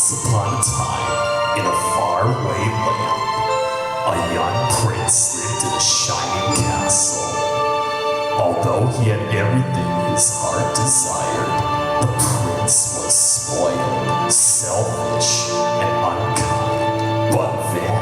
Once upon a time, in a faraway land, a young prince lived in a shining castle. Although he had everything his heart desired, the prince was spoiled, selfish, and unkind. But then,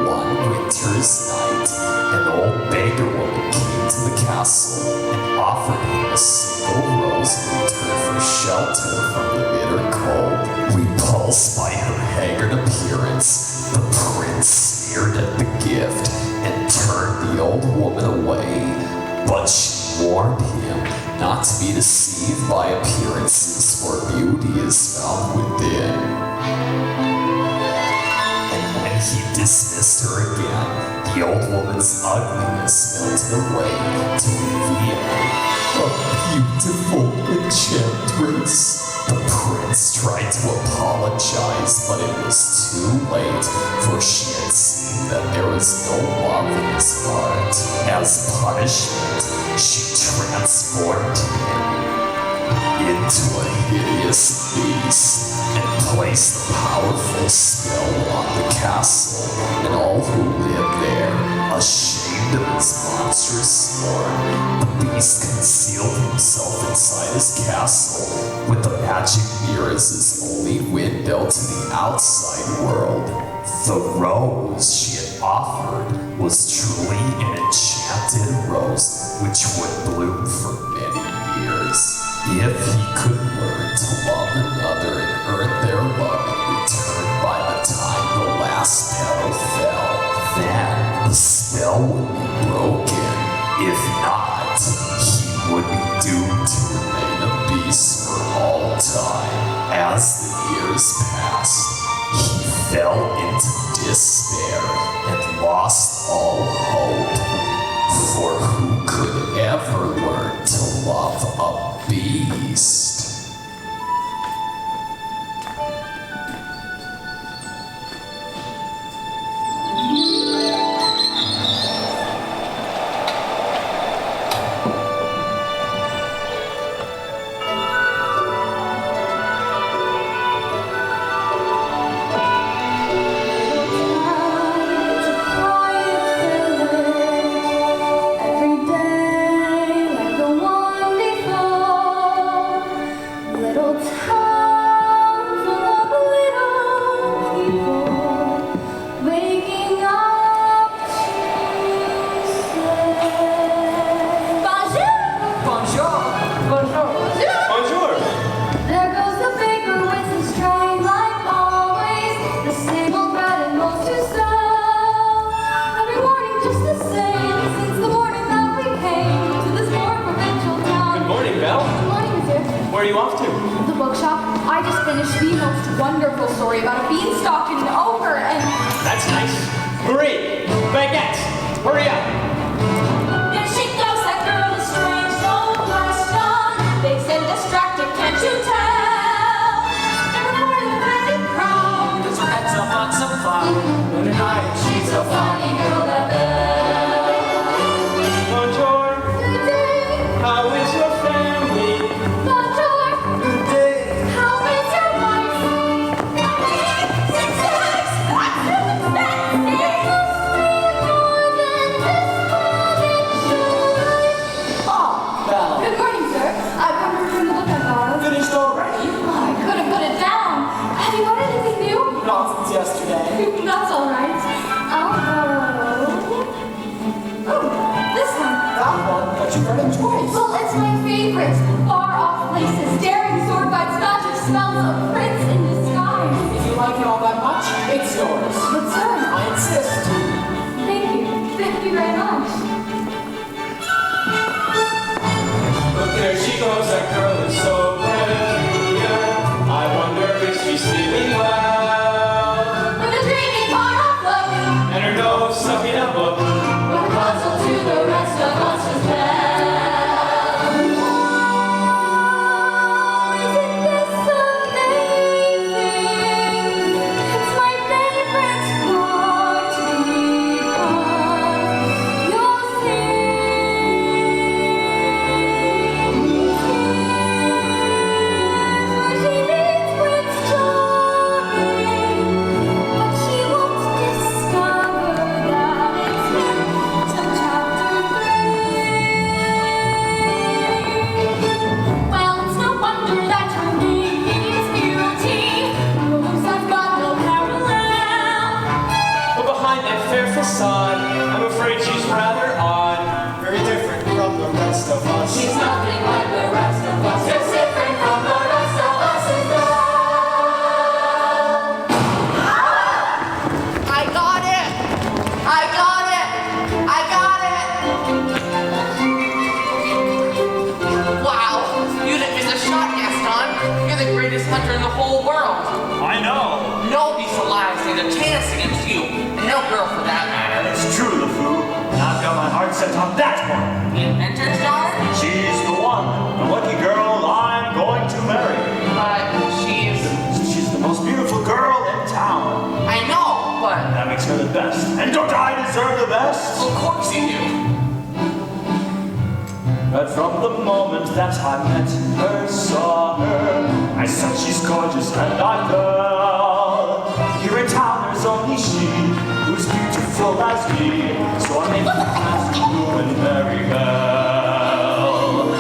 one winter's night, an old beggar woman came to the castle and offered him a single rose in return for shelter from the bitter cold. Repulsed by her haggard appearance, the prince sneered at the gift and turned the old woman away. But she warned him not to be deceived by appearances, for beauty is found within. And when he dismissed her again, the old woman's ugliness melted away to reveal a beautiful enchantress. The prince tried to apologize, but it was too late, for she had seen that there was no love in his heart. As punishment, she transformed him into a hideous beast and placed a powerful spell on the castle, and all who lived there, ashamed of his monstrous form, the beast concealed himself inside his castle with the magic mirror as his only window to the outside world. The rose she had offered was truly an enchanted rose which would bloom for many years. If he could learn to love another and earn their love in return by the time the last petal fell, then the spell would be broken. If not, he would be doomed to remain a beast for all time. As the years passed, he fell into despair and lost all hope. For who could ever learn to love a beast? Isn't this amazing? greatest hunter in the whole world. I know. Nobody alive stands a chance against you, and no girl for that matter. It's true, LeFou. I've got my heart set on that one. The inventor's daughter? She's the one. The lucky girl I'm going to marry. But She's the most beautiful girl in town. I know, but... That makes her the best. And don't I deserve the best? Of course you do. But from the moment that I met her, saw her, I said she's gorgeous and I fell. Here in town there's only she who's beautiful as me. So I make plans to go and marry Belle.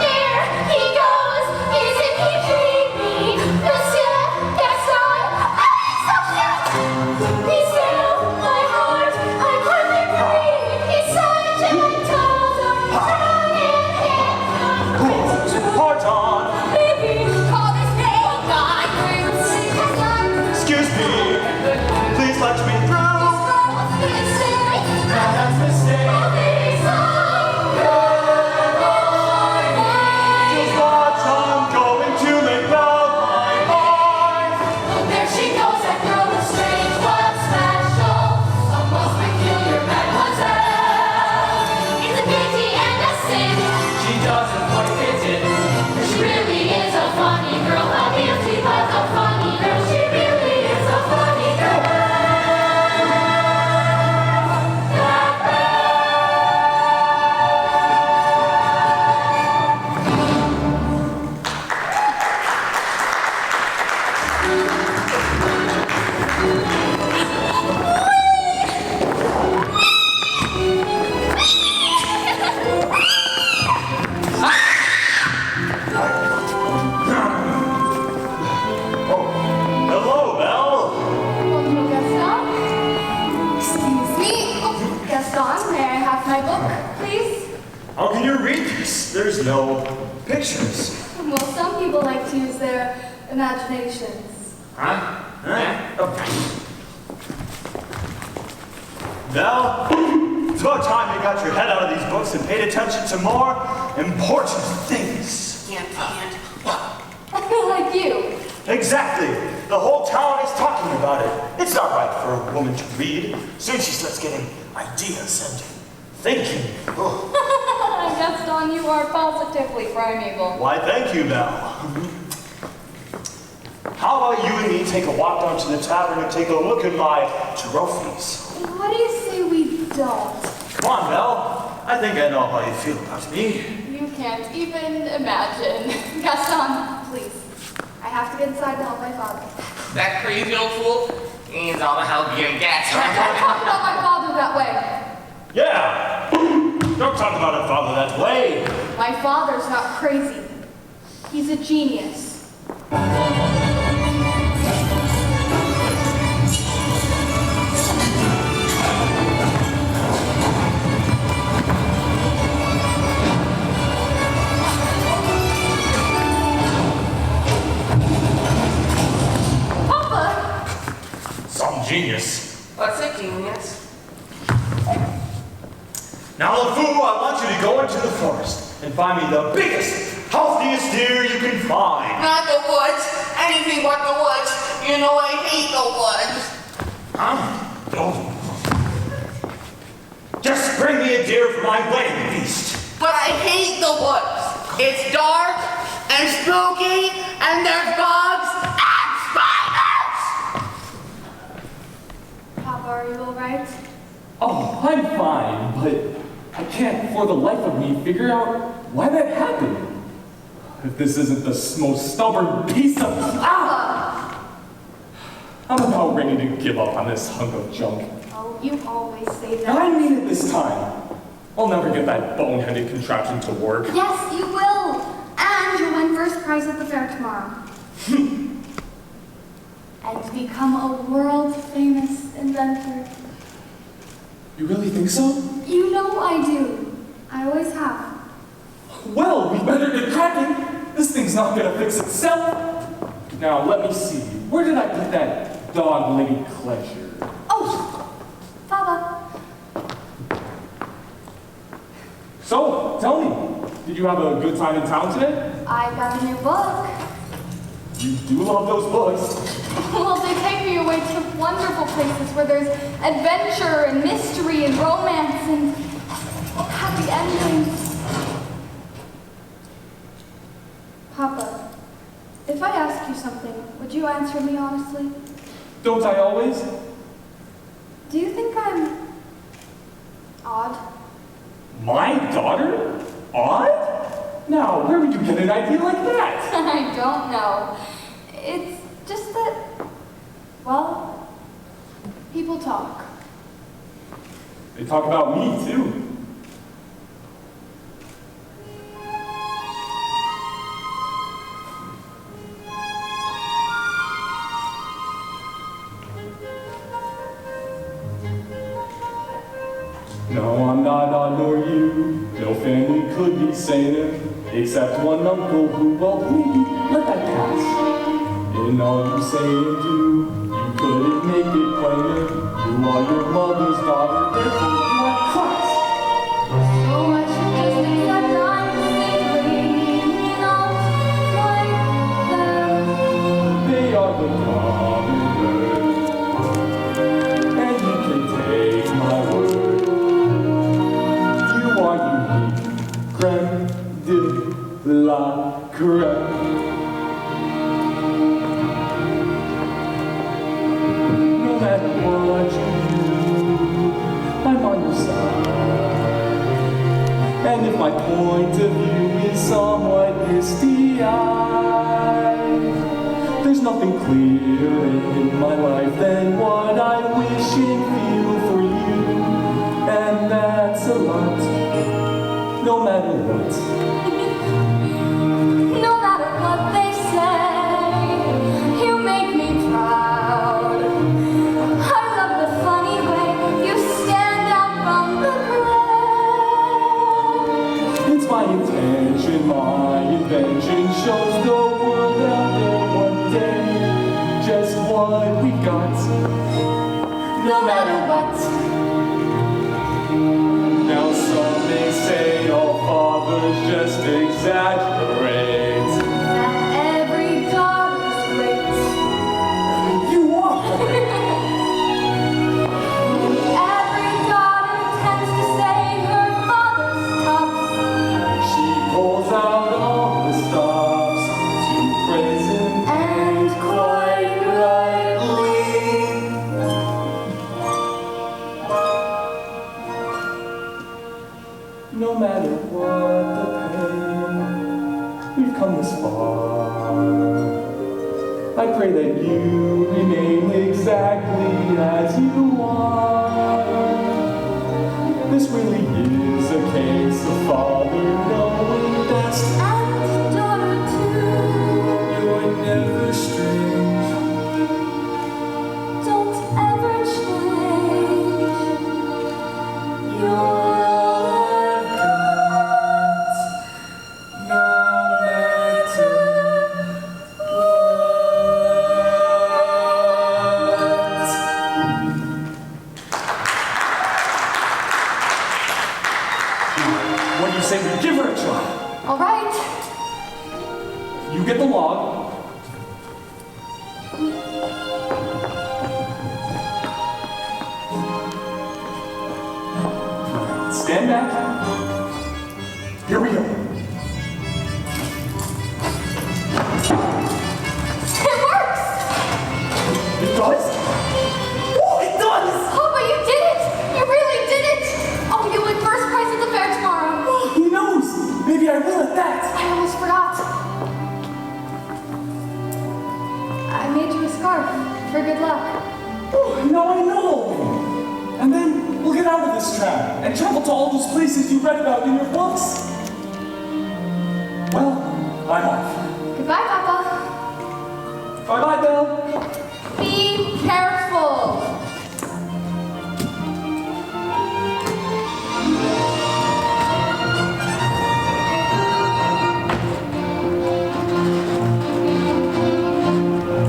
There he goes! Isn't he dreamy? Monsieur Gaston! I'm so cute! Be still, my heart, I'm hardly breathe. He's such a tall, strong and handsome. Hold on. Baby, call his name. God, Gaston. Excuse me. Please let me through. That's a mistake. Just watch, I'm going to make Belle my wife. There she goes, that girl is strange but special, a most peculiar mademoiselle. It's a beauty and a sin. She doesn't quite fit in. She really is a funny girl, a beauty but a funny girl. She really is a funny girl. Hello, Belle. Bonjour, Gaston. Excuse me. Oh, Gaston, may I have my book, please? How can you read this? There's no pictures. Well, some people like to use their imaginations. Huh? Belle, it's about time you got your head out of these books and paid attention to more important things. And, Like you. Exactly. The whole town is talking about it. It's not right for a woman to read. Soon she starts getting ideas and thinking. Oh. Gaston, you are positively primeval. Why, thank you, Belle. How about you and me take a walk down to the tavern and take a look at my trophies? What do you say we don't? Come on, Belle. I think I know how you feel about me. You can't even imagine. Gaston, please. I have to get inside to help my father. that crazy old fool needs all the help you can get. Don't talk about my father that way. Yeah. Don't talk about a father that way. My father's not crazy. He's a genius. Some genius. What's a genius? Now, LeFou, I want you to go into the forest and find me the biggest, healthiest deer you can find. Not the woods. Anything but the woods. You know I hate the woods. Oh. Just bring me a deer for my wedding feast. But I hate the woods. It's dark and spooky and there's bugs and spiders. Papa, are you alright? Oh, I'm fine, but I can't for the life of me figure out why that happened. If this isn't the most stubborn piece of... I'm about ready to give up on this hunk of junk. Oh, you always say that. And I mean it this time. I'll never get that boneheaded contraption to work. Yes, you will. And you'll win first prize at the fair tomorrow. And become a world-famous inventor. You really think so? You know I do. I always have. Well, we better get cracking. This thing's not gonna fix itself. Now, let me see. Where did I put that dog lady Pleasure? Oh, Papa. So, tell me, did you have a good time in town today? I got a new book. You do love those books. Well, they take me away to wonderful places where there's adventure and mystery and romance and happy endings. Papa, if I ask you something, would you answer me honestly? Don't I always? Do you think I'm odd? My daughter? Odd? Now, where would you get an idea like that? I don't know. It's just that, well, people talk. They talk about me, too. No, I'm not odd nor you. No family could be saner, except one uncle who, well, maybe let that pass. In all you say and do, you couldn't make it plainer. You are your mother's daughter, therefore you are class. So much just except I'm simply not like them. They are the common herd, and you can take my word. You are unique, creme de la creme. No matter what you do, I'm on your side. And if my point of view is somewhat misty-eyed, there's nothing clearer in my life than what I wish and feel for you. And that's a lot, no matter what. No matter what they say, you make me proud. I love the funny way you stand out from the crowd. It's my intention, my invention shows the world out there one day just what we got. No matter what. Now some may say all fathers just exaggerate. That every daughter's great. You are! Every daughter tends to say her father's tops. She pulls out all the stops to praise him, And quite rightly. no matter what the pain, we've come this far. I pray that you remain exactly as you are. This really is a case of father knowing best. And daughter too. You're never strange. Don't ever change. You're all I've got. No matter what. What do you say we give her a try? All right. You get the log. Stand back. Here we go. It works. It does? Oh, it does! Papa, you did it. You really did it. Oh, you'll win first prize at the fair tomorrow. Oh, who knows? Maybe I will at that. I almost forgot. I made you a scarf for good luck. Oh, now I know. And then we'll get out of this trap and travel to all those places you read about in your books. Well, I'm off. Goodbye, Papa. Bye-bye, Belle. Be careful.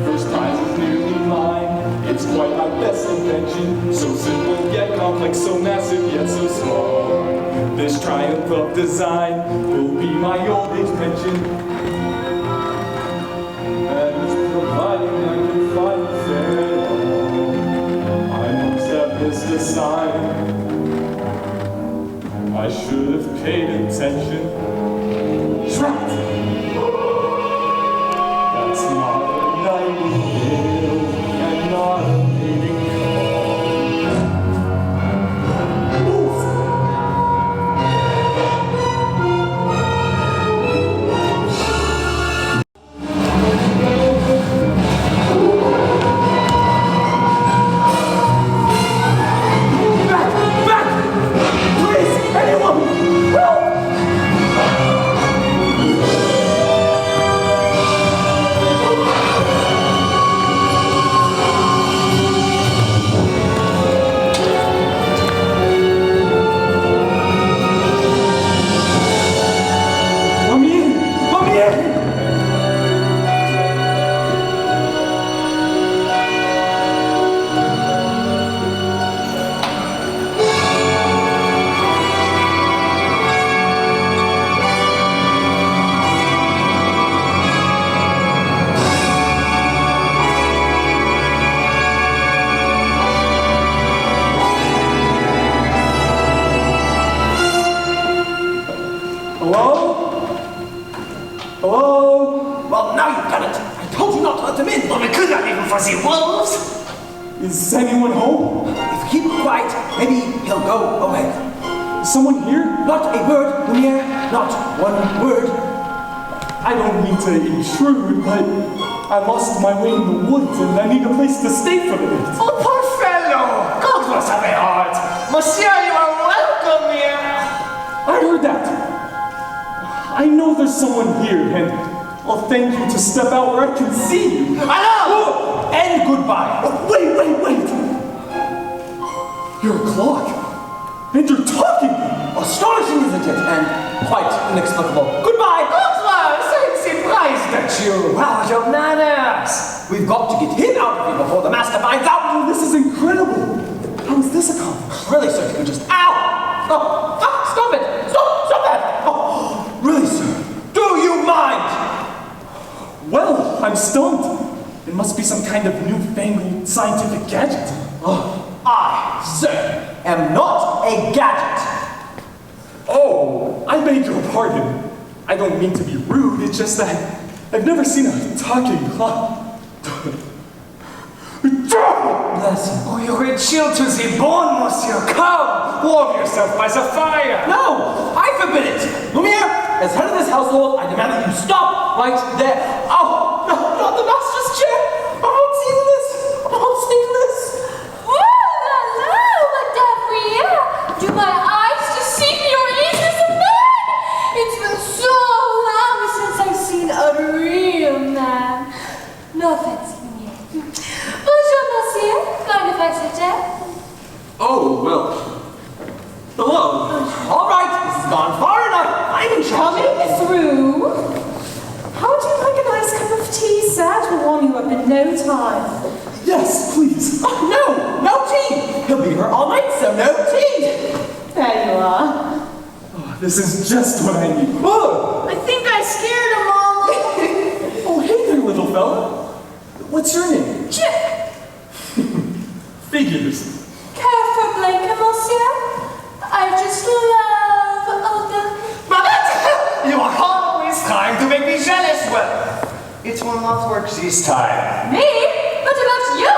First prize is nearly mine. It's quite my best invention. So simple yet complex, so massive yet so small. This triumph of design will be my old age pension. And attention. Shoutout! That's not a nightingale, and not a mating call. Move! Is anyone home? If we keep quiet, maybe he'll go away. Is someone here? Not a word, Lumiere. Not one word. I don't mean to intrude, but I lost my way in the woods and I need a place to stay for the night. Oh, poor fellow! God must have a heart. Monsieur, you are welcome here. I heard that. I know there's someone here, and I'll thank you to step out where I can see you. Hello! And goodbye. Oh, wait! You're a clock. And you're talking! Astonishing, isn't it? And quite inexplicable. Goodbye. Bonsoir, I'm surprised at you. Wow, your manners. We've got to get him out of here before the master finds out. Oh, this is incredible. How is this accomplished? Really, sir, you can just... Ow! Oh, stop it! Stop that! Oh, really, sir? Do you mind? Well, I'm stunned. It must be some kind of newfangled scientific gadget. I, sir, am not a gadget. Oh, I beg your pardon. I don't mean to be rude, it's just that I've never seen a talking clock. Bless you. Oh, you're chill to the bone, monsieur. Come, warm yourself by the fire. No, I forbid it. Lumiere, as head of this household, I demand that you stop right there. Oh, no, not the master's chair. I'm not seeing this. I'm not seeing this. Do my eyes deceive me or is this a man? It's been so long since I've seen a real man. No offense, Lumiere. Bonjour, monsieur. Mind if I sit down? Oh, well. Hello. All right, this has gone far enough. I'm in charge. Coming through. How would you like a nice cup of tea, sir? To warm you up in no time. Yes, please. Oh, no tea. He'll be here all night, so no tea. There you are. Oh, this is just what I need. Oh, I think I scared him all. Oh, hey there, little fella. What's your name? Chip. Figures. Care for Blanca, monsieur? I just love older. Babette, you are always trying to make me jealous. Well, it will not work this time. Me? What about you?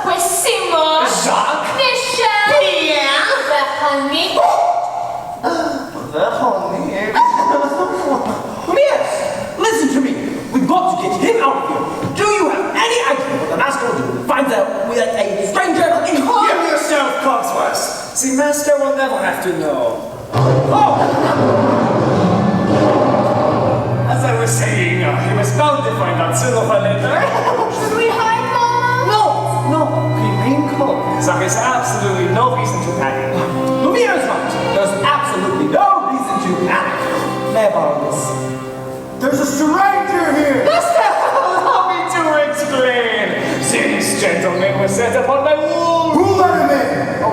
With Simon? Jacques? Michel? Pierre? Wilhelmi? yes. Listen to me. We've got to get him out of here. Do you have any idea what the master will do when he finds out we let a stranger in here? Give yourself, Cogsworth. The master will never have to know. Oh! As I was saying, he was bound to find out sooner or later. Should we hide, Mama? No, remain calm. There is absolutely no reason to panic. Lumiere's right. There's absolutely no reason to panic. May I borrow this? There's a stranger here! Master, allow me to explain. This gentleman was set upon my wound. Who let him in? Oh,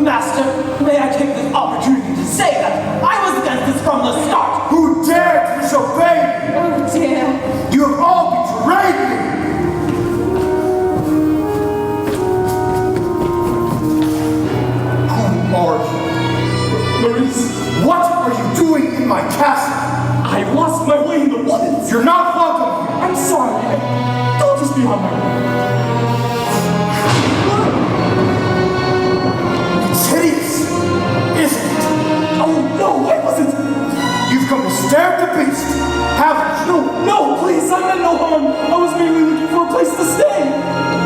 Master, may I take this opportunity to say that I was against this from the start. Who dared to disobey me? Oh dear. You have all betrayed me! Who are you? Maurice, What are you doing in my be on there. It's hideous, isn't it? Oh no, I wasn't. You've come to stare at the beast. Haven't you? No, please, I meant no harm. I was merely looking for a place to stay.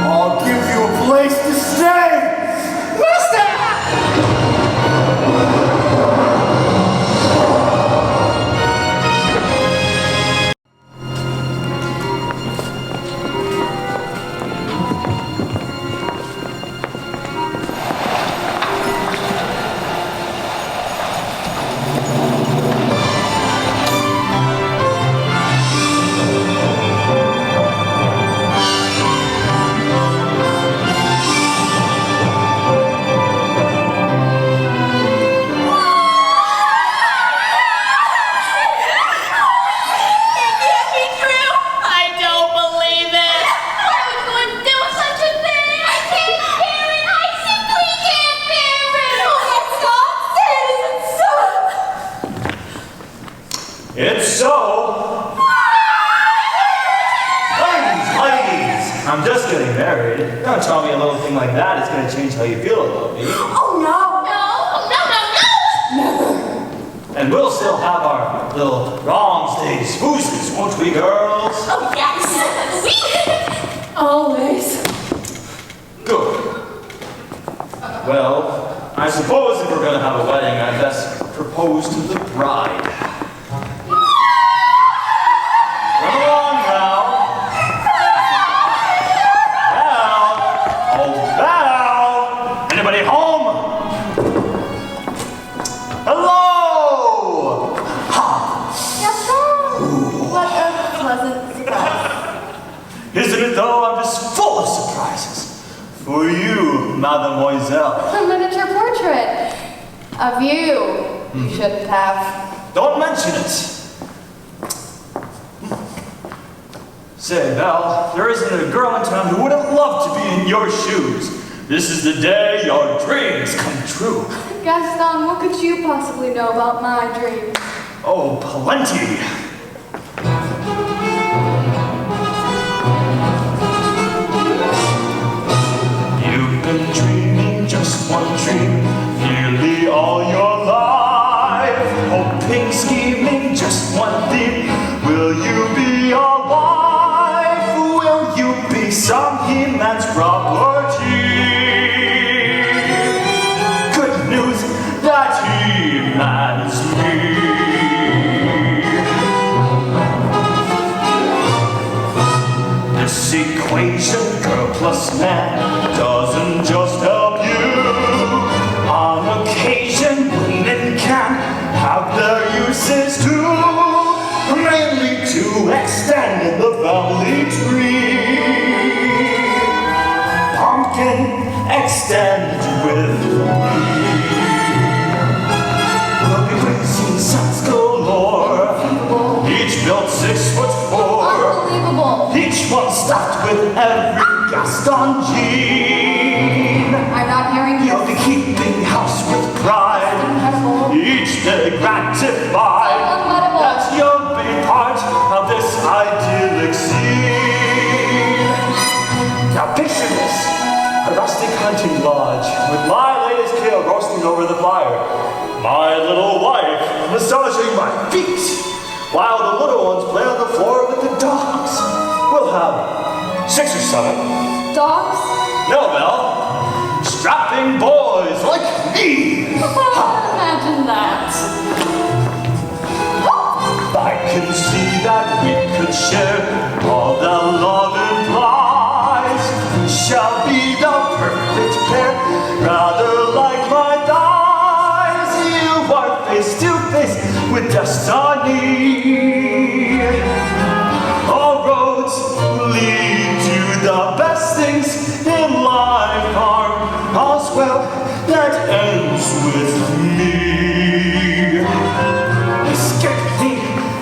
I'll give you a place to stay. Master! It's so. Ladies, I'm just getting married. Don't tell me a little thing like that is going to change how you feel about me. Oh, no. And we'll still have our little wrong days, foozes, won't we, girls? Oh, yes. Always. Good. Well, I suppose if we're going to have a wedding, I'd best propose to the bride. Run along now. Belle! Oh, Belle! Anybody home? Hello! What a pleasant surprise. Isn't it though? I'm just full of surprises. For you, mademoiselle. A miniature portrait of you. You shouldn't have. Don't mention it. Say, Belle, there isn't a girl in town who wouldn't love to be in your shoes. This is the day your dreams come true. Gaston, what could you possibly know about my dreams? Oh, plenty. You've been dreaming just one dream, nearly all your life. Hoping, scheming, just one theme. Will you be a wife? Will you be some he-man's property? Good news, that he-man is me. This equation, girl plus man, doesn't just help you. On occasion, women can have their uses too, mainly to extend the family tree. Pumpkin, extend with me. We'll be raising sons galore, each built 6'4". Unbelievable. Each one stuffed with every Gaston gene. I'm not hearing you. You'll be keeping house with pride. Incredible. Each day gratified Incredible. that you'll be part of this idyllic scene. Now picture this, a rustic hunting lodge with my latest kill roasting over the fire. My little wife massaging my feet, while the little ones play on the floor with the dogs. We'll have 6 or 7. Dogs? No, Belle. Strapping boys like me. Imagine that. I can see that we could share all that love implies. We shall be the perfect pair, rather like my thighs. You are face to face with destiny. All roads lead to the best things in life are all's well that ends with me. Escape me,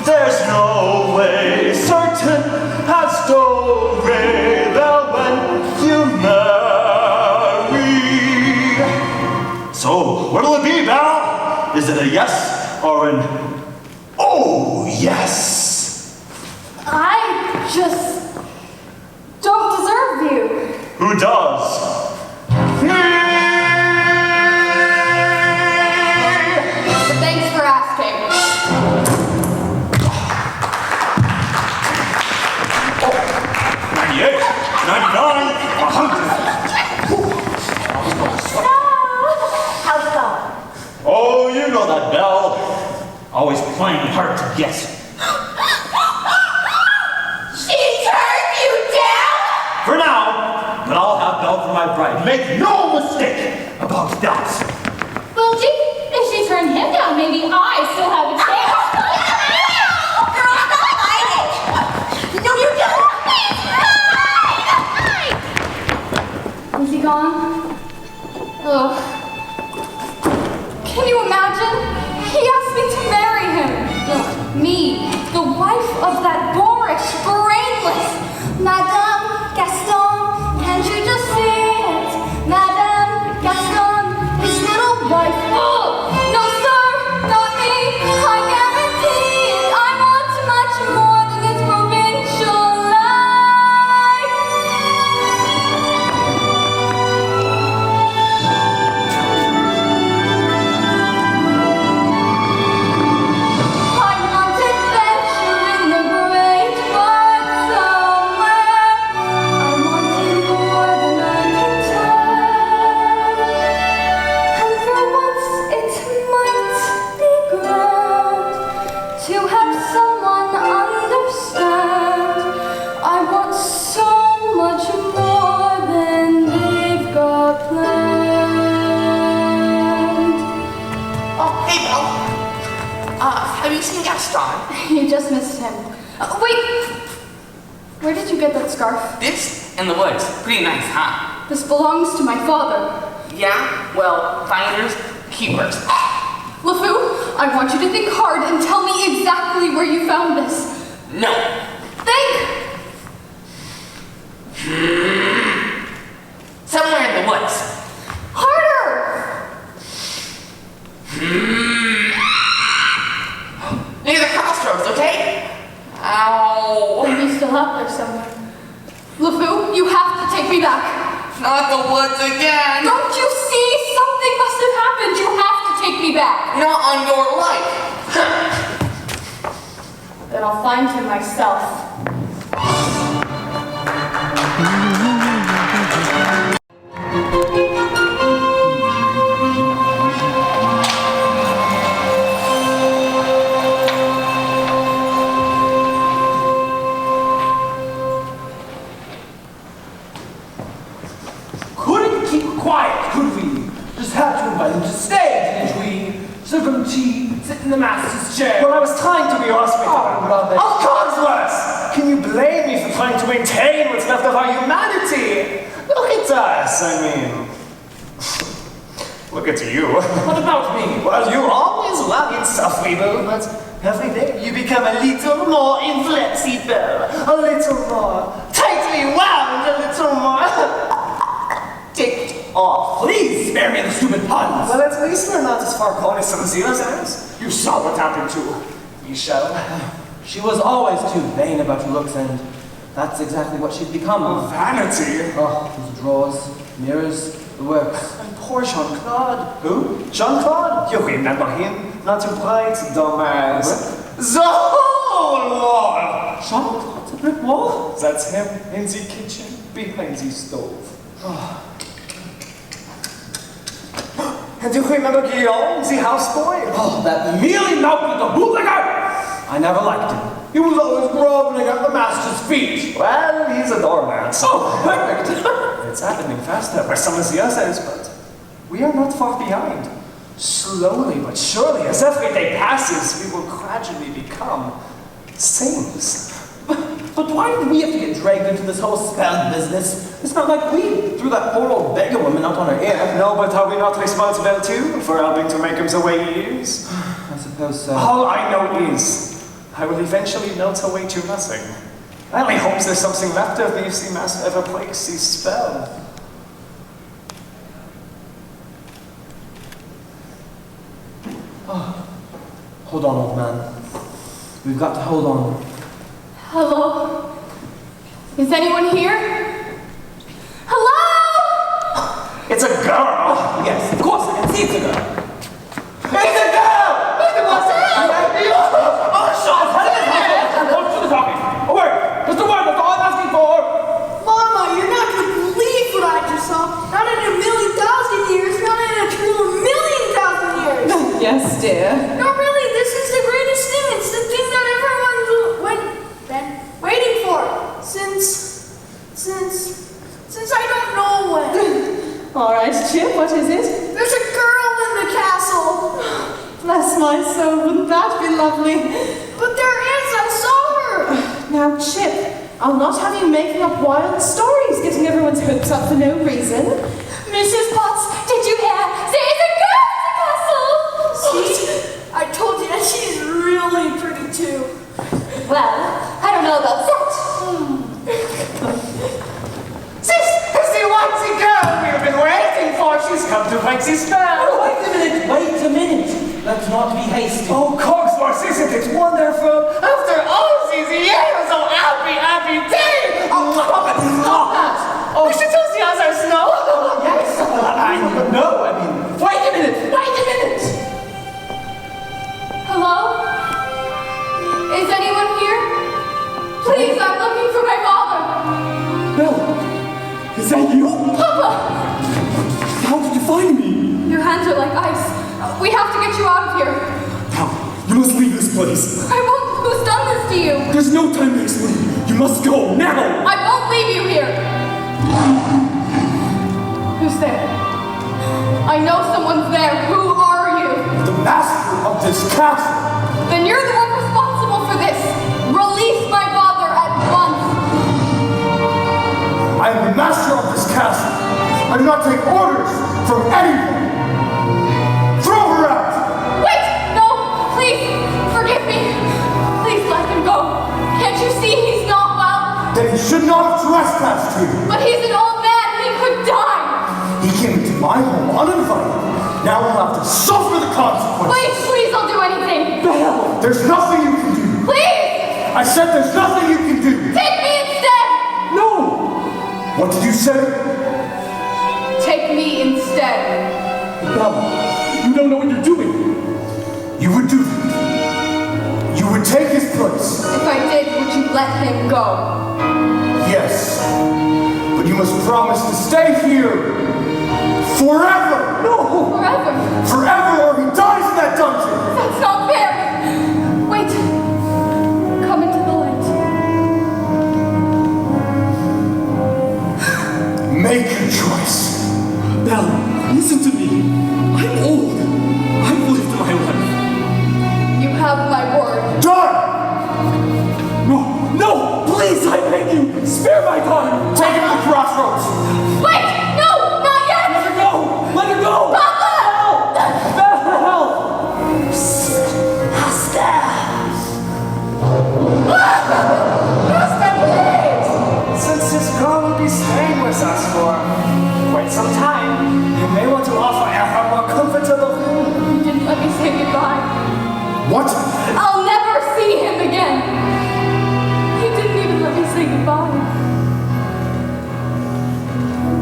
there's no way, certain as story Belle when you marry. So, what'll it be, Belle? Is it a yes or an oh yes? I just don't Who does? But thanks for asking. 98, 99, 100. How's it going? Oh, you know that, Belle. Always playing hard to get. She turned you down? For now, but I'll have Belle for my bride. Make no mistake about that. Well, if she turned him down, maybe I still have a chance. Girl, stop hiding! No, you don't! Is he gone? Ugh. Can you imagine? He asked me to marry him. Ugh, me, the wife of that boorish, brainless Madame Gaston. Can't you just see it? Madame Gaston, his little wife. Oh, no, sir, not me. I guarantee it. I want much more than this provincial life. I want adventure in the great wide somewhere. I wanted more than I can tell. And for once it might be grand to have someone understand. I want so much more than they've got planned. Oh, hey, Belle. Have you seen Gaston? You just missed him. Wait! Where did you get that scarf? This in the woods. Pretty nice, huh? This belongs to my father. Yeah? Well, finders, keepers. LeFou, I want you to think hard and tell me exactly where you found this. No. Think! Somewhere in the woods. Harder! Near the crossroads, okay? Ow. Maybe still out there somewhere. LeFou, you have to take me back. Not the woods again. Don't you see? Something must have happened. You have to take me back. Not on your life. Then I'll find him myself. Couldn't keep quiet, could we? Just had to invite him to stay, didn't we? Serve him tea, sit in the master's chair. Well, I was trying to be hospitable. brother. Of course, worse! Can you blame me for trying to maintain what's left of our humanity? Look at us, I mean. Look at you. What about me? Well, you always love insufferable, but every day you become a little more inflexible, a little more tightly wound, a little more ticked off. Please spare me the stupid puns. Well, at least we're not as far gone as some of yours. You saw what happened to Michelle. She was always too vain about her looks, and that's exactly what she'd become. Vanity. Oh, those drawers, mirrors, the works. And poor Jean-Claude. Who? Jean-Claude? You remember him? Not too bright, dumbass. The whole wall! Jean-Claude's a brick wall? That's him in the kitchen, behind the stove. And do you remember Guillaume, the houseboy? Oh, that mealy-mouthed little bootlegger! I never liked him. He was always groveling at the master's feet. Well, he's a doormat. Oh, perfect! It's happening faster by some of the others, but we are not far behind. Slowly but surely, as every day passes, we will gradually become saints. But why did we have to get dragged into this whole spell business? It's not like we threw that poor old beggar woman out on her ear. No, but are we not responsible too for helping to make him the way he is? I suppose so. All I know is, I will eventually melt away to nothing. I only hope there's something left of me if the master ever breaks his spell. Oh. Hold on, old man. We've got to hold on. Hello? Is anyone here? Hello? yes, of course, I can see it's a girl. It's a girl! Look at what's happening! Oh, shut up! Don't do the talking. A word, just a word, that's all I'm asking for. Mama, you're not going to believe what I just saw. Not in a million thousand years, not in a trillion million thousand years. Yes, dear. No, really, this is the greatest thing. It's the thing that everyone's been waiting for since I don't know when. All right, Chip, what is it? There's a girl in the castle. Bless my soul, wouldn't that be lovely? But there is, I saw her. Now, Chip, I'll not have you making up wild stories, getting everyone's hopes up for no reason. Mrs. Potts, did you hear? There's a girl in the castle. See? I told you that she's really pretty too. Well, I don't know about that. This is the whitey girl we've been waiting for. She's come to break this spell. Wait a minute. Let's not be hasty. Oh, Cogsworth, isn't it wonderful? After all these years of happy day! Oh, stop it! Stop that! Oh, we should tell the others no? Yes. No, I mean, wait a minute. Hello? Is anyone here? Please, I'm looking for my father. Belle, is that you? Papa! How did you find me? Your hands are like ice. We have to get you out of here. Now, you must leave this place. I won't. Who's done this to you? There's no time to explain. You must go now. I won't leave you here. Who's there? I know someone's there. Who are you? The master of this castle. Then you're the one responsible for this. Release my father at once. I am the master of this castle. I do not take orders from anyone. Throw her out! Wait! No! Please! Forgive me! Please let him go. Can't you see he's not well? Then he should not have trespassed here. But he's an old man. He could die. He came into my home uninvited. Now we'll have to suffer the consequences. Please, I'll do anything. Belle, there's nothing you can do. Please! I said there's nothing you can do. Take me instead! No! What did you say? Take me instead. Belle, you don't know what you're doing. You would do that. You would take his place. If I did, would you let him go? Yes. But you must promise to stay here forever. No! Forever? Forever, or he dies in that dungeon. That's not fair. Wait. Come into the light. Make your choice. Belle, listen to me. I'm old. I've lived my life. You have my word. Done! No, please, I beg you. Spare my daughter. Take her to the crossroads. Wait! No! Not yet! Let her go! Let her go! Papa! Belle! Master, please! Since this girl will be staying with us for quite some time, you may want to offer her a more comfortable room. You didn't let me say goodbye. What? I'll never see him again. You didn't even let me say goodbye.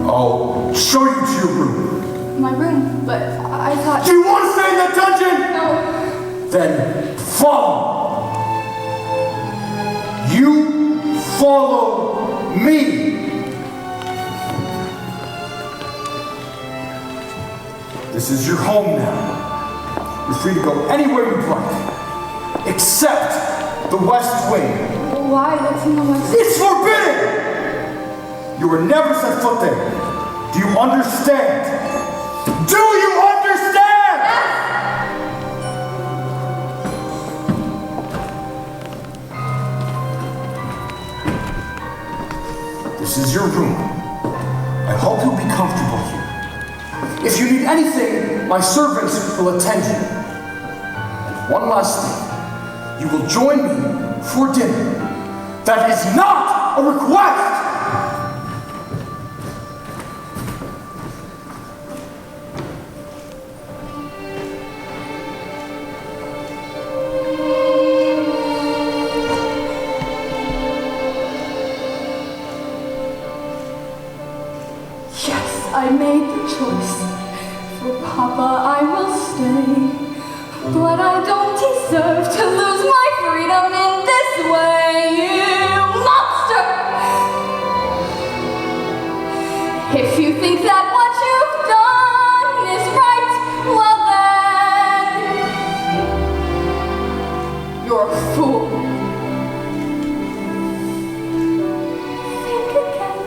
I'll show you to your room. My room, but I thought... Do you want to stay in that dungeon? No. Then follow. You follow me. This is your home now. You're free to go anywhere you'd like, except the West Wing. Why? What's in the West? It's forbidden! You were never set foot there. Do you understand? Do you understand? This is your room. I hope you'll be comfortable here. If you need anything, my servants will attend you. And one last thing. You will join me for dinner. That is not a request! I made the choice. For Papa, I will stay. But I don't deserve to lose my freedom in this way, you monster! If you think that what you've done is right, well then, you're a fool. Think again.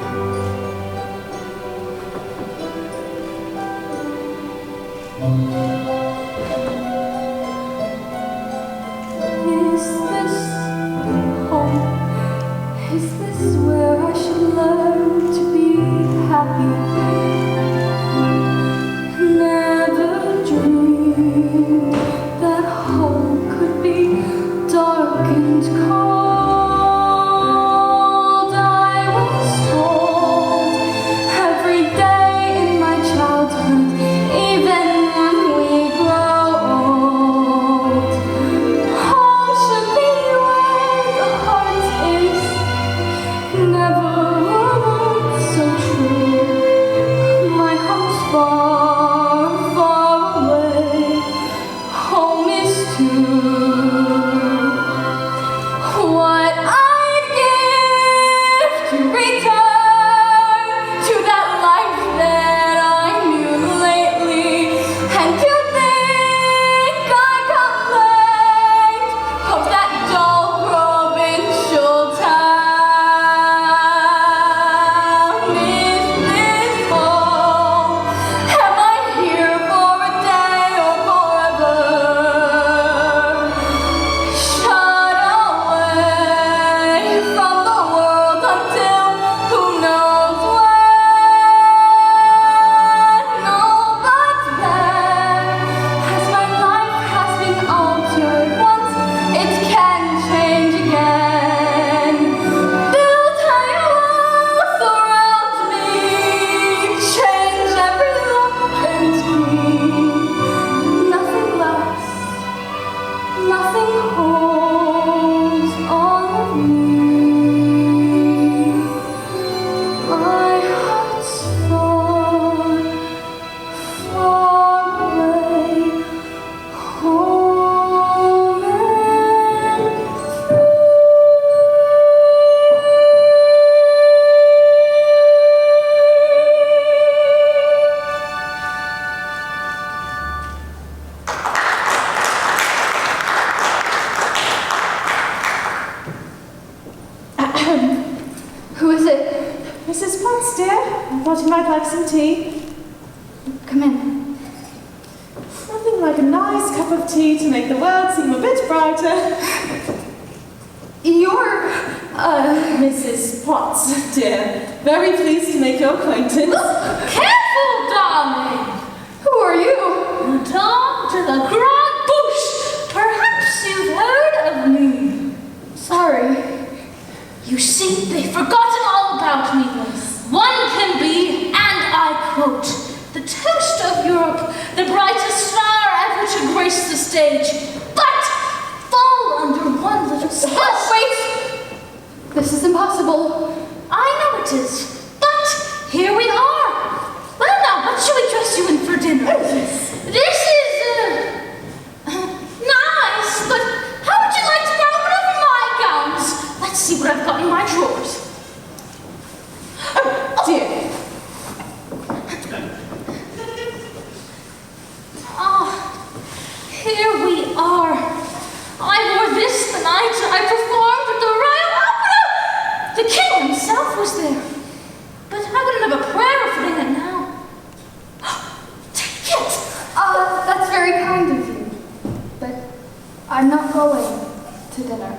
Is this home? Is this where I should learn to be happy? Never dreamed that home could be dark and cold. I was told every day in my childhood, even when we grow old, home should be where the heart is. Never was so true. My home's far, far away. Home is too. What I'd give to return to that life that I knew lately, and to think I complained of that dull provincial town. Is this home? Am I here for a day or forever? Shut away from the world until who knows when. No, but then, as my life has been altered once, it can change again. Build high walls around me, change every look and key. Nothing lasts, nothing holds all of me. My heart's far, far away, home and Who is it? Mrs. Potts, dear, I thought you might like some tea. Come in. Nothing like a nice cup of tea to make the world seem a bit brighter. You're, Mrs. Potts, dear, very pleased to make your acquaintance. careful, darling! Who are you? Madame de la Grande Bouche. Perhaps you've heard of me. Sorry. You see, they've forgotten all about me. One can be, and I quote, the toast of Europe, the brightest star ever to grace the stage, but fall under one little spell. Wait! This is impossible. I know it is, but here we are. Well, now, what shall we dress you in for dinner? This is, nice, but how would you like to borrow one of my gowns? Let's see what I've got in my drawers. Oh, dear. Ah, here we are. I wore this the night I performed at the Royal Opera. The king himself was there. But I wouldn't have a prayer for it now. Take it. That's very kind of you. But I'm not going to dinner.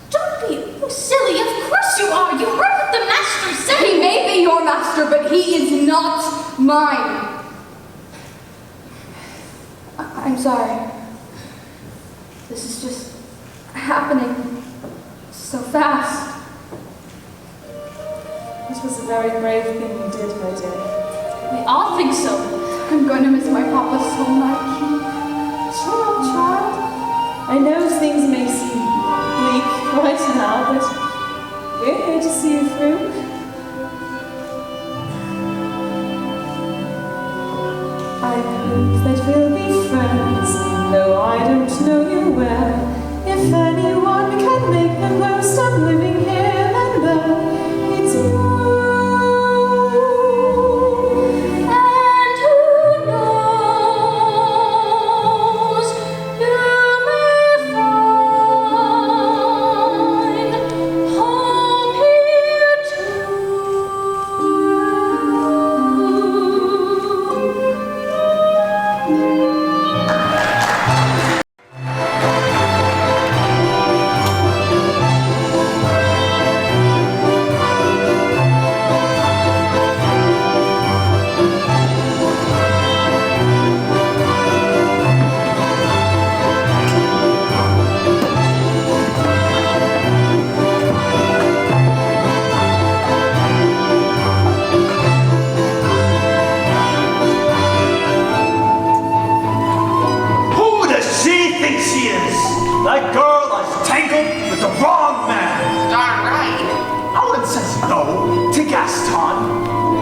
Don't be silly. Of course you are. You heard what the master said. He may be your master, but he is not mine. I'm sorry. This is just happening so fast. It was a very brave thing you did, my dear. We all think so. I'm going to miss my papa so much. Cheer up, child. I know things may seem bleak right now, but we're here to see you through. I hope that we'll be friends, though I don't know you well. If anyone can make the most of living here, then Belle, it's you. And who knows, you may find home here too. Who does she think she is? That girl is tangled with the wrong man. Darn right. No one says no to Gaston.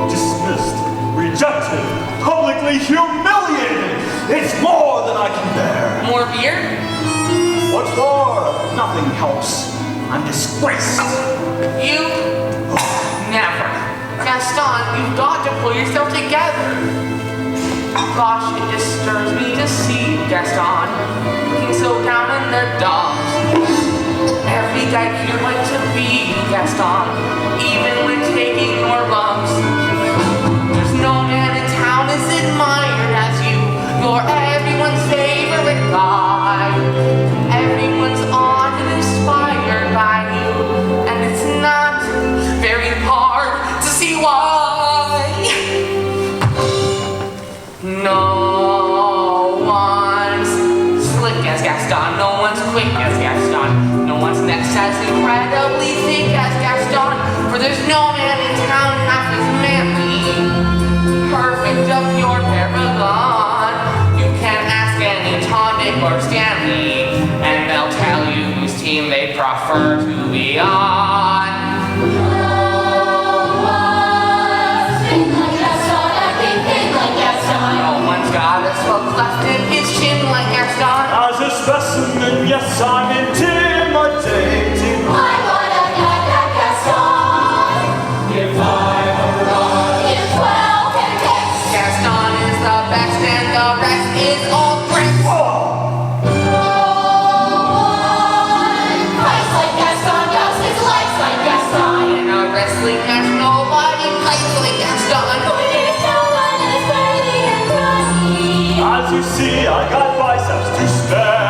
Dismissed, rejected, publicly humiliated. It's more than I can bear. More beer? What for? Nothing helps. I'm disgraced. You? Never. Gaston, you've got to pull yourself together. Gosh, it disturbs me to see Gaston looking so down in the dumps. Every guy here like to be Gaston, even when taking your bumps. There's no man in town as admired as you. You're everyone's favorite guy. Everyone's awed and inspired by you, and it's not very hard to see why. No one's slick as Gaston, no one's quick as Gaston, no one's next as incredibly thick as Gaston, for there's no man in town half as manly, perfect of your paragon. You can ask any Tonic or Stanley, and they'll tell you whose team they prefer to be on. No one's got a swell cleft in his chin like Gaston. As a specimen, yes, I'm intimidating. I wanna get that Gaston. If I'm around, If 12 can fix. Gaston is the best and the rest is all bricks. oh, No one fights like Gaston, does his legs like Gaston. In a wrestling match, nobody fights like Gaston. There's no one as worthy and funny. as you see, I got biceps to spare.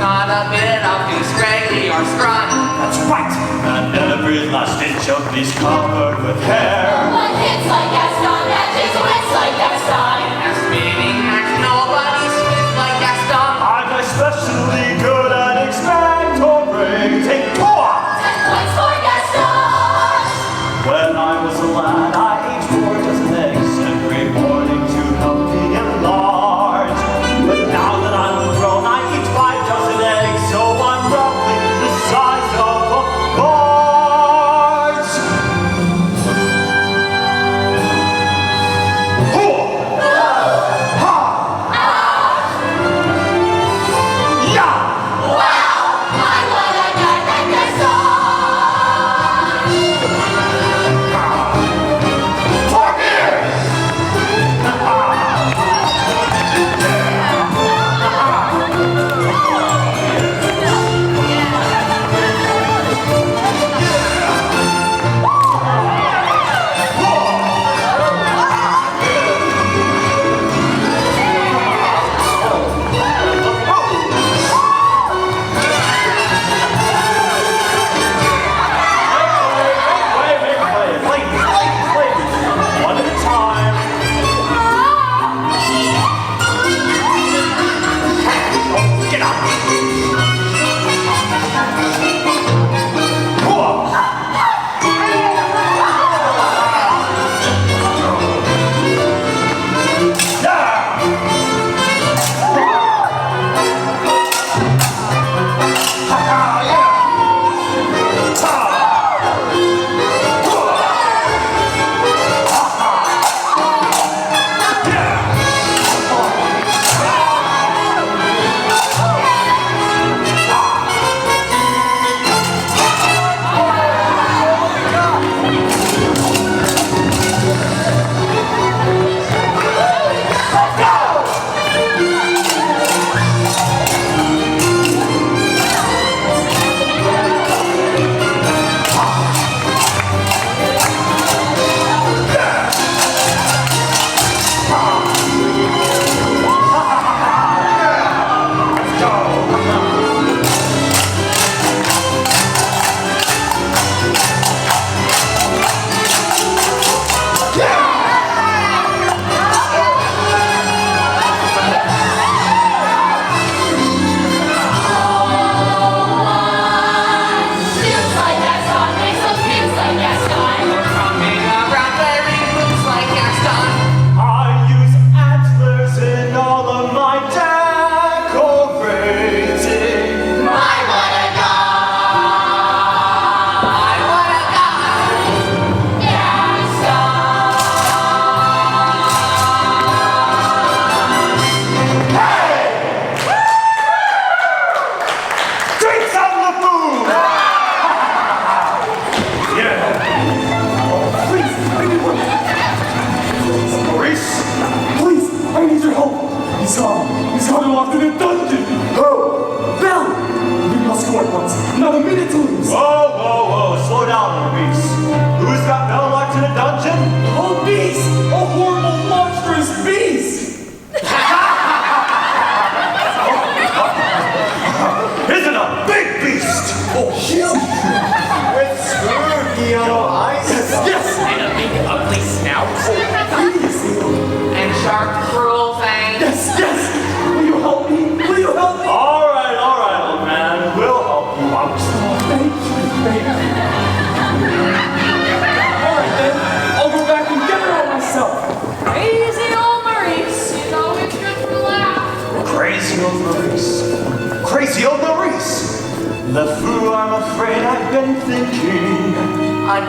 Not a bit of you scraggly or scrawny. That's right, and every last inch of me's covered with No hair. one hits like Gaston, matches wits like Gaston. In a spinning match, nobody spins like Gaston. I'm especially good at expectorating. 10 points for Gaston. When I was a lad, I ate 4 dozen eggs every morning to help me enlarge. But now that I'm grown, I eat 5 dozen eggs, so I'm roughly the size of a barge.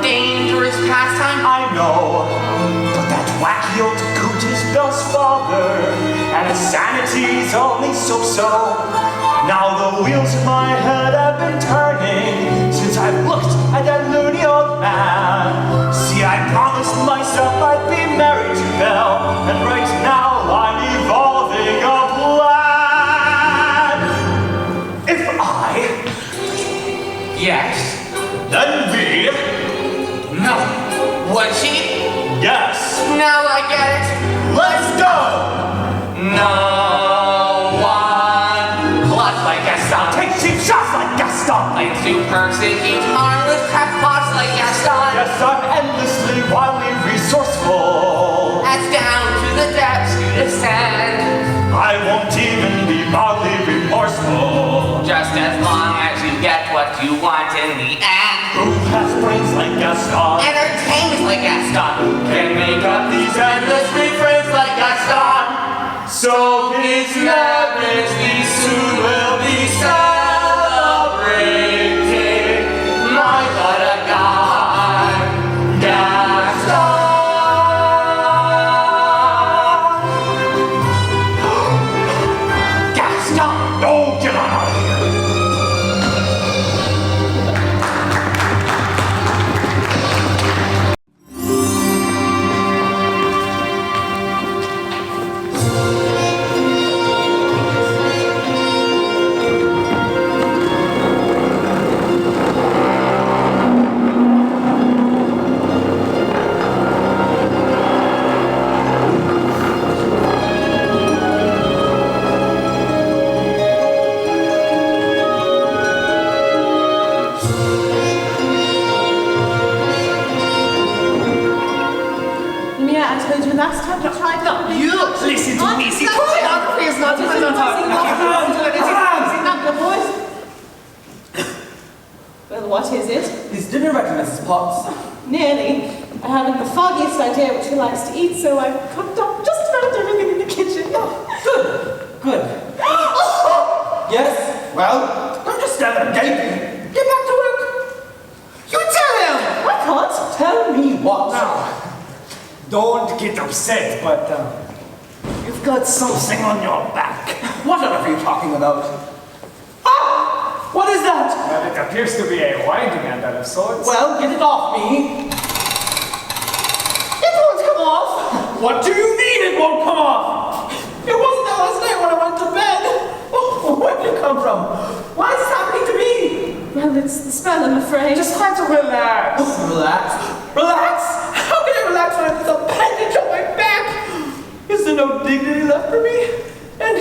dangerous pastime. I know, but that wacky old goot is Belle's father, and his sanity's only so-so. Now the wheels in my head have been turning since I've looked at that loony old man. See, I promised myself I'd be married to Belle, and right now I'm evolving a plan. If I... Yes. Then we... No. Would she? Yes. Now I get it. Let's go! No one plots like Gaston. Take cheap shots like Gaston! Like to persecute harmless crackpots like Gaston. Yes, I'm endlessly, wildly resourceful. That's down to the depths you descend. I won't even be mildly remorseful. Just as long as you get what you want in the end. Who has brains like Gaston? Entertainers like Gaston can make up these endless refrains like Gaston. So his marriage we soon will be celebrating. My what a god, Gaston. Gaston! Oh, get on out of here! Last time you tried to... You listen to me. See, choreography is not even on top. Well, what is it? Is dinner ready, Mrs. Potts? Nearly. I haven't the foggiest idea what she likes to eat, so I've cooked up just about everything in the kitchen. Good. Yes? Well, don't just stand there gaping. Get back to work. You tell him! I can't. Tell me what. Don't get upset, but you've got something on your back. What are you talking about? Ah! What is that? Well, it appears to be a winding end of sorts. Well, get it off me. It won't come off. What do you mean it won't come off? It wasn't there last night when I went to bed. Oh, where did it come from? Why is this happening to me? Well, it's the spell, I'm afraid. Just try to relax. Relax? Relax? How can I relax when I have this appendage on my back? Is there no dignity left for me? And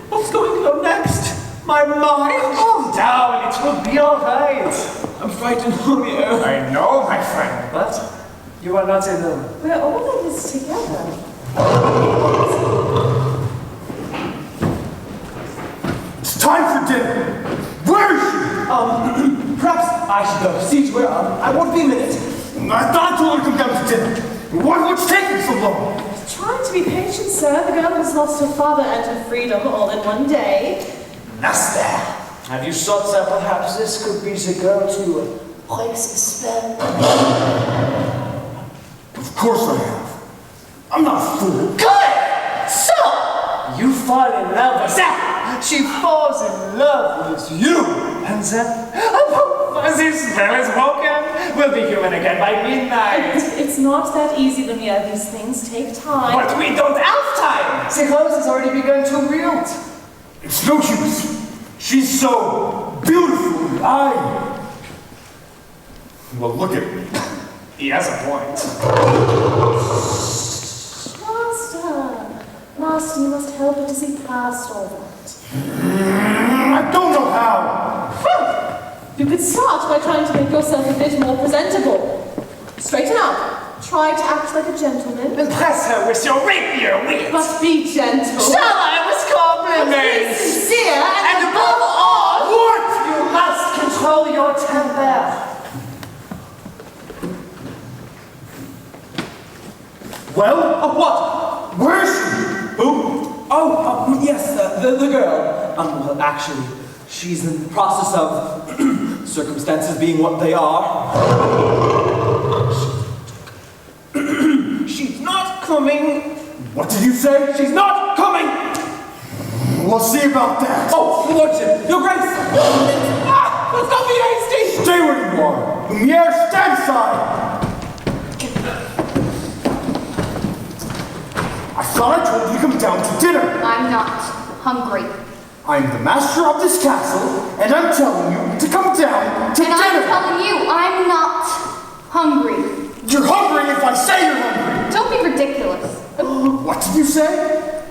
what's going to go next? My mind? Calm down, it will be all right. I'm frightened, Romeo. I know, my friend, but you are not alone. We're all in this together. It's time for dinner. Where is she? Perhaps I should go see to her. I won't be a minute. I thought I told her to come down to dinner. What's taking so long? Trying to be patient, sir. The girl has lost her father and her freedom all in one day. Nasta, have you thought that perhaps this could be the girl to break the spell? Of course I have. I'm not a fool. Good! So, You fall in love with that. She falls in love with you. And then, this spell is broken. We'll be human again by midnight. It's not that easy, Lumiere. These things take time. But we don't have time. the rose has already begun to wilt. It's no use. She's so beautiful. Well, look at me. He has a point. Master, you must help her to see past all that. I don't know how. You could start by trying to make yourself a bit more presentable. Straighten up. Try to act like a gentleman. Impress her with your rapier wit. But be gentle. Shower with Be compliments. sincere And above all, What? You must control your temper. Well, what? Where is she? Who? Oh, yes, the girl. Well, actually, she's in the process of circumstances being what they are. She's not coming. What did you say? She's not coming! We'll see about that. Oh, Your Lordship, Your Grace! Let's not be hasty! Stay where you are. Lumiere, stand aside! I thought I told you to come down to dinner. I'm not hungry. I'm the master of this castle, and I'm telling you to come down to And I'm dinner. telling you, I'm not hungry. You're hungry if I say you're hungry. Don't be ridiculous. What did you say?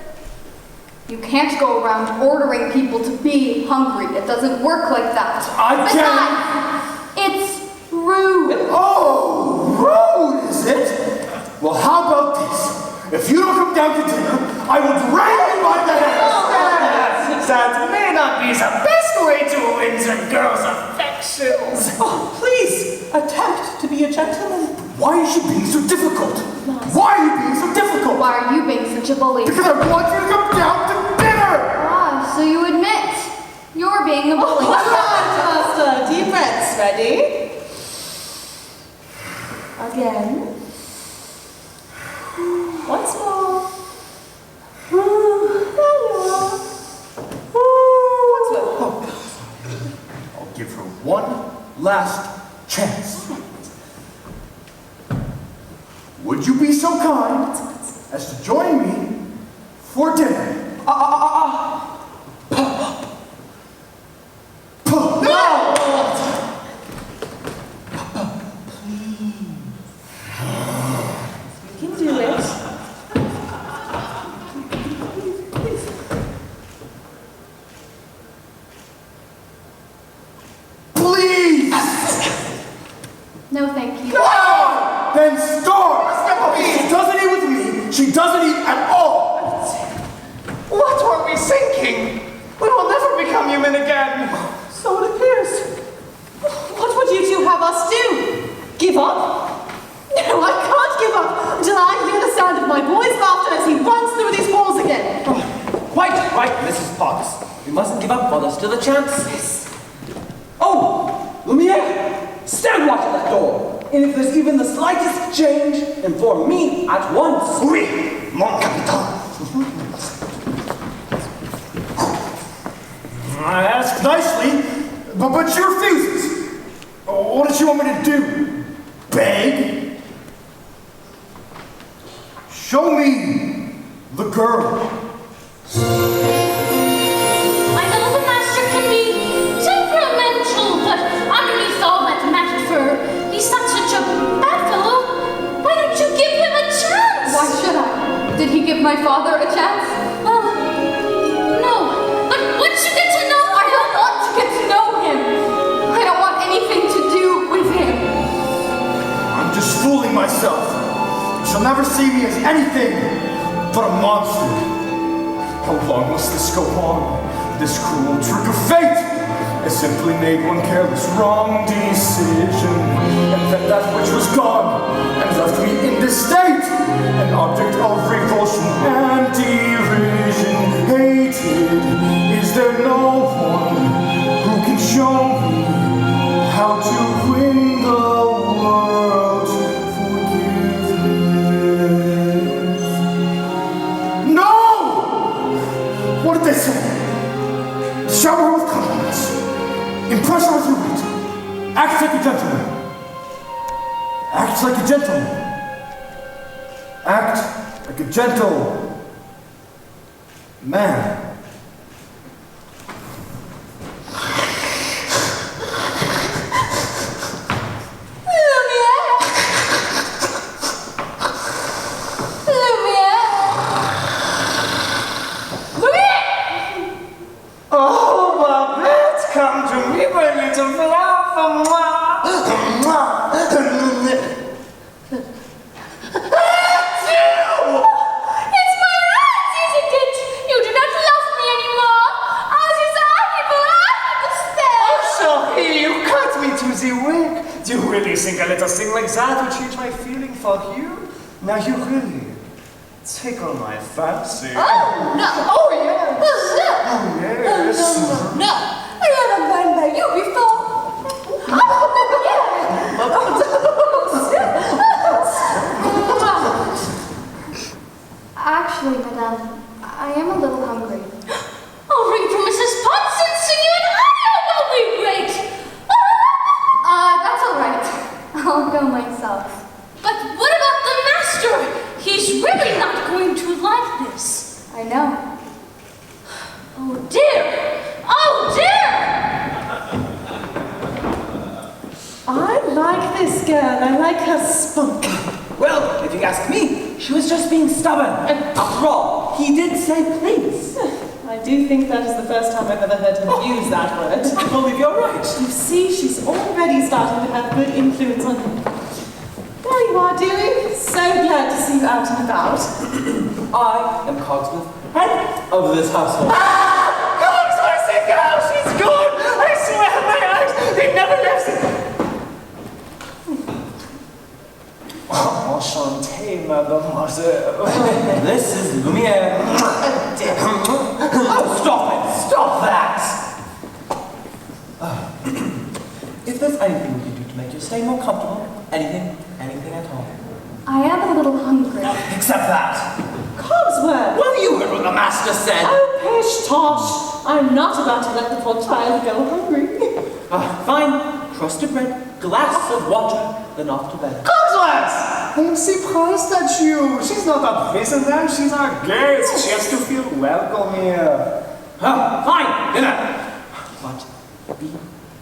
You can't go around ordering people to be hungry. It doesn't work like that. I can't. Besides, it's rude. Oh, rude, is it? Well, how about this? If you don't come down to dinner, I will drag you by the hair. That may not be the best way to win the girl's affections. Oh, please, attempt to be a gentleman. Why is she being so difficult? Why are you being so difficult? Why are you being such a bully? Because I want you to come down to dinner! Ah, so you admit you're being a bully. All right, Master. Deep breaths. Ready? Again. Once more. Once more. I'll give her one last chance. Would you be so kind as to join me for dinner? You can do it. Please. Please! No, thank you. Then starve! She doesn't eat with me. She doesn't eat at all. What were we thinking? We will never become human again. So it appears. What would you two have us do? Give up? No, I can't give up until I hear the sound of my boy's laughter as he runs through these halls again. Quite right, Mrs. Potts. We mustn't give up while there's still a chance. Yes. Oh, Lumiere, stand watch at that door. And if there's even the slightest change, inform me at once. Oui, mon capitaine. I ask nicely, but she refuses. What does she want me to do? Beg? Show me the girl. I know the master can be temperamental, but underneath all that matted fur, he's not such a bad fellow. Why don't you give him a chance? Why should I? Did he give my father a chance? Well, no. But once you get to know I don't want to get to know him. I don't want anything to do with him. I'm just fooling myself. She'll never see me as anything but a monster. How long must this go on? This cruel trick of fate has simply made one careless wrong decision, and then that which was gone and left me in this state, an object of repulsion and derision. Hated, is there no one who can show me how to win the world's forgiveness? No! What did they say? Shower her with compliments. Impress her with your wit. Act like a gentleman. Act like a gentleman. Act like a gentle man. Oh, Babette, come to me, my little flower. It's my hands, isn't it? You do not love me anymore. Oh, this horrible, Sorry, you cut me to the quick. Do you really think a little thing like that would change my feeling for you? Now you really tickle my fancy. Oh, no. Oh, yes. No. Oh, yes. No, I haven't been by you before. Oh, yeah. Actually, madame, I am a little hungry. I'll ring for Mrs. Potts and sing you an aria while we wait. That's all right. I'll go myself. But what about the master? He's really not going to like this. I know. Oh dear! Oh dear! I like this girl. I like her spunk. Well, if you ask me, she was just being stubborn. And after all, he did say please. I do think that is the first time I've ever heard him use that word. I believe you're right. You see, she's already starting to have good influence on him. There you are, dearie. So glad to see you out and about. I am Cogsworth, head of this household. Cogsworth, girl, she's gone! I swear my eyes, they never left it! Enchanté, mademoiselle. This is Lumiere. Oh, stop it! Stop that! If there's anything we can do to make your stay more comfortable, anything at all. I am a little hungry. Except that. Cogsworth! Well, you heard what the master said. Oh, pish tosh! I'm not about to let the poor child go hungry. Fine. Crusted bread, glass of water, then off to bed. Cogsworth! I am surprised at you. She's not a prisoner, she's our guest. She has to feel welcome here. Fine, dinner.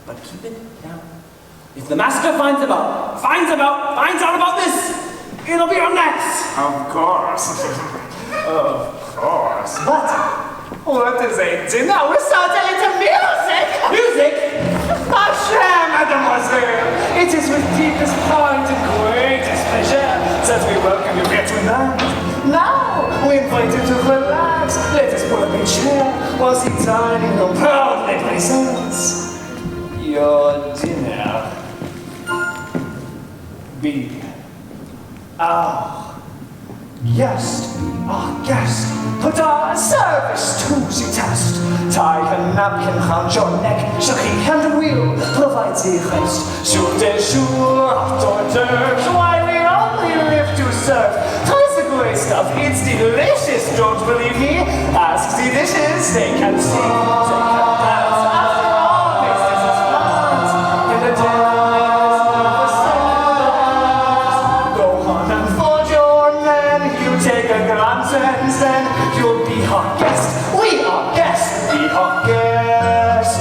But keep it down. If the master finds out about this, it'll be our next. Of course. Of course. But what is a dinner without a little music? Music? Ma chère mademoiselle, it is with deepest pride and greatest pleasure that we welcome you here tonight. Now, we invite you to relax. Let us pull up a chair while the dining room proudly presents your dinner. Be our guest, put our service to the test. Tie a napkin round your neck, Cherie and will provide the rest. Jour de jour, hors d'oeuvres, why we only live to serve. Try the great stuff, it's delicious, don't believe me? Ask the dishes, they can sing, they can dance. After all, this is fun. In the dance of the sunrise, go on and forge your man. You take a glance and then you'll be our guest. We are guests, be our guest.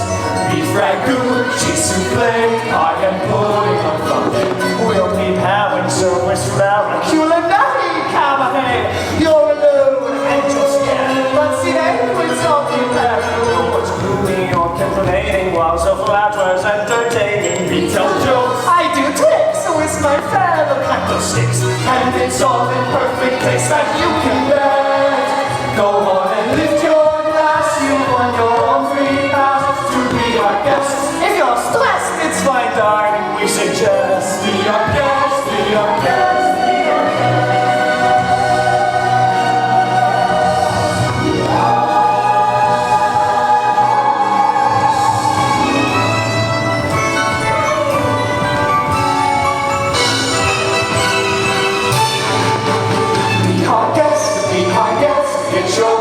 Beef ragout, cheese soufflé, pie and pudding on Sunday. We'll be having service flour, culinary cabaret. You're alone and you're scared, but see that with all the what's gloomy or complaining while so flatterers entertaining. We tell jokes, I do tricks with my fellow candlesticks, and it's all in perfect place that you can bet. Go on and lift your glass, you won your own free pass to be our guest. If you're stressed, it's fine, darling, we suggest be our guest, be our guest, be our guest. Be our guest, get your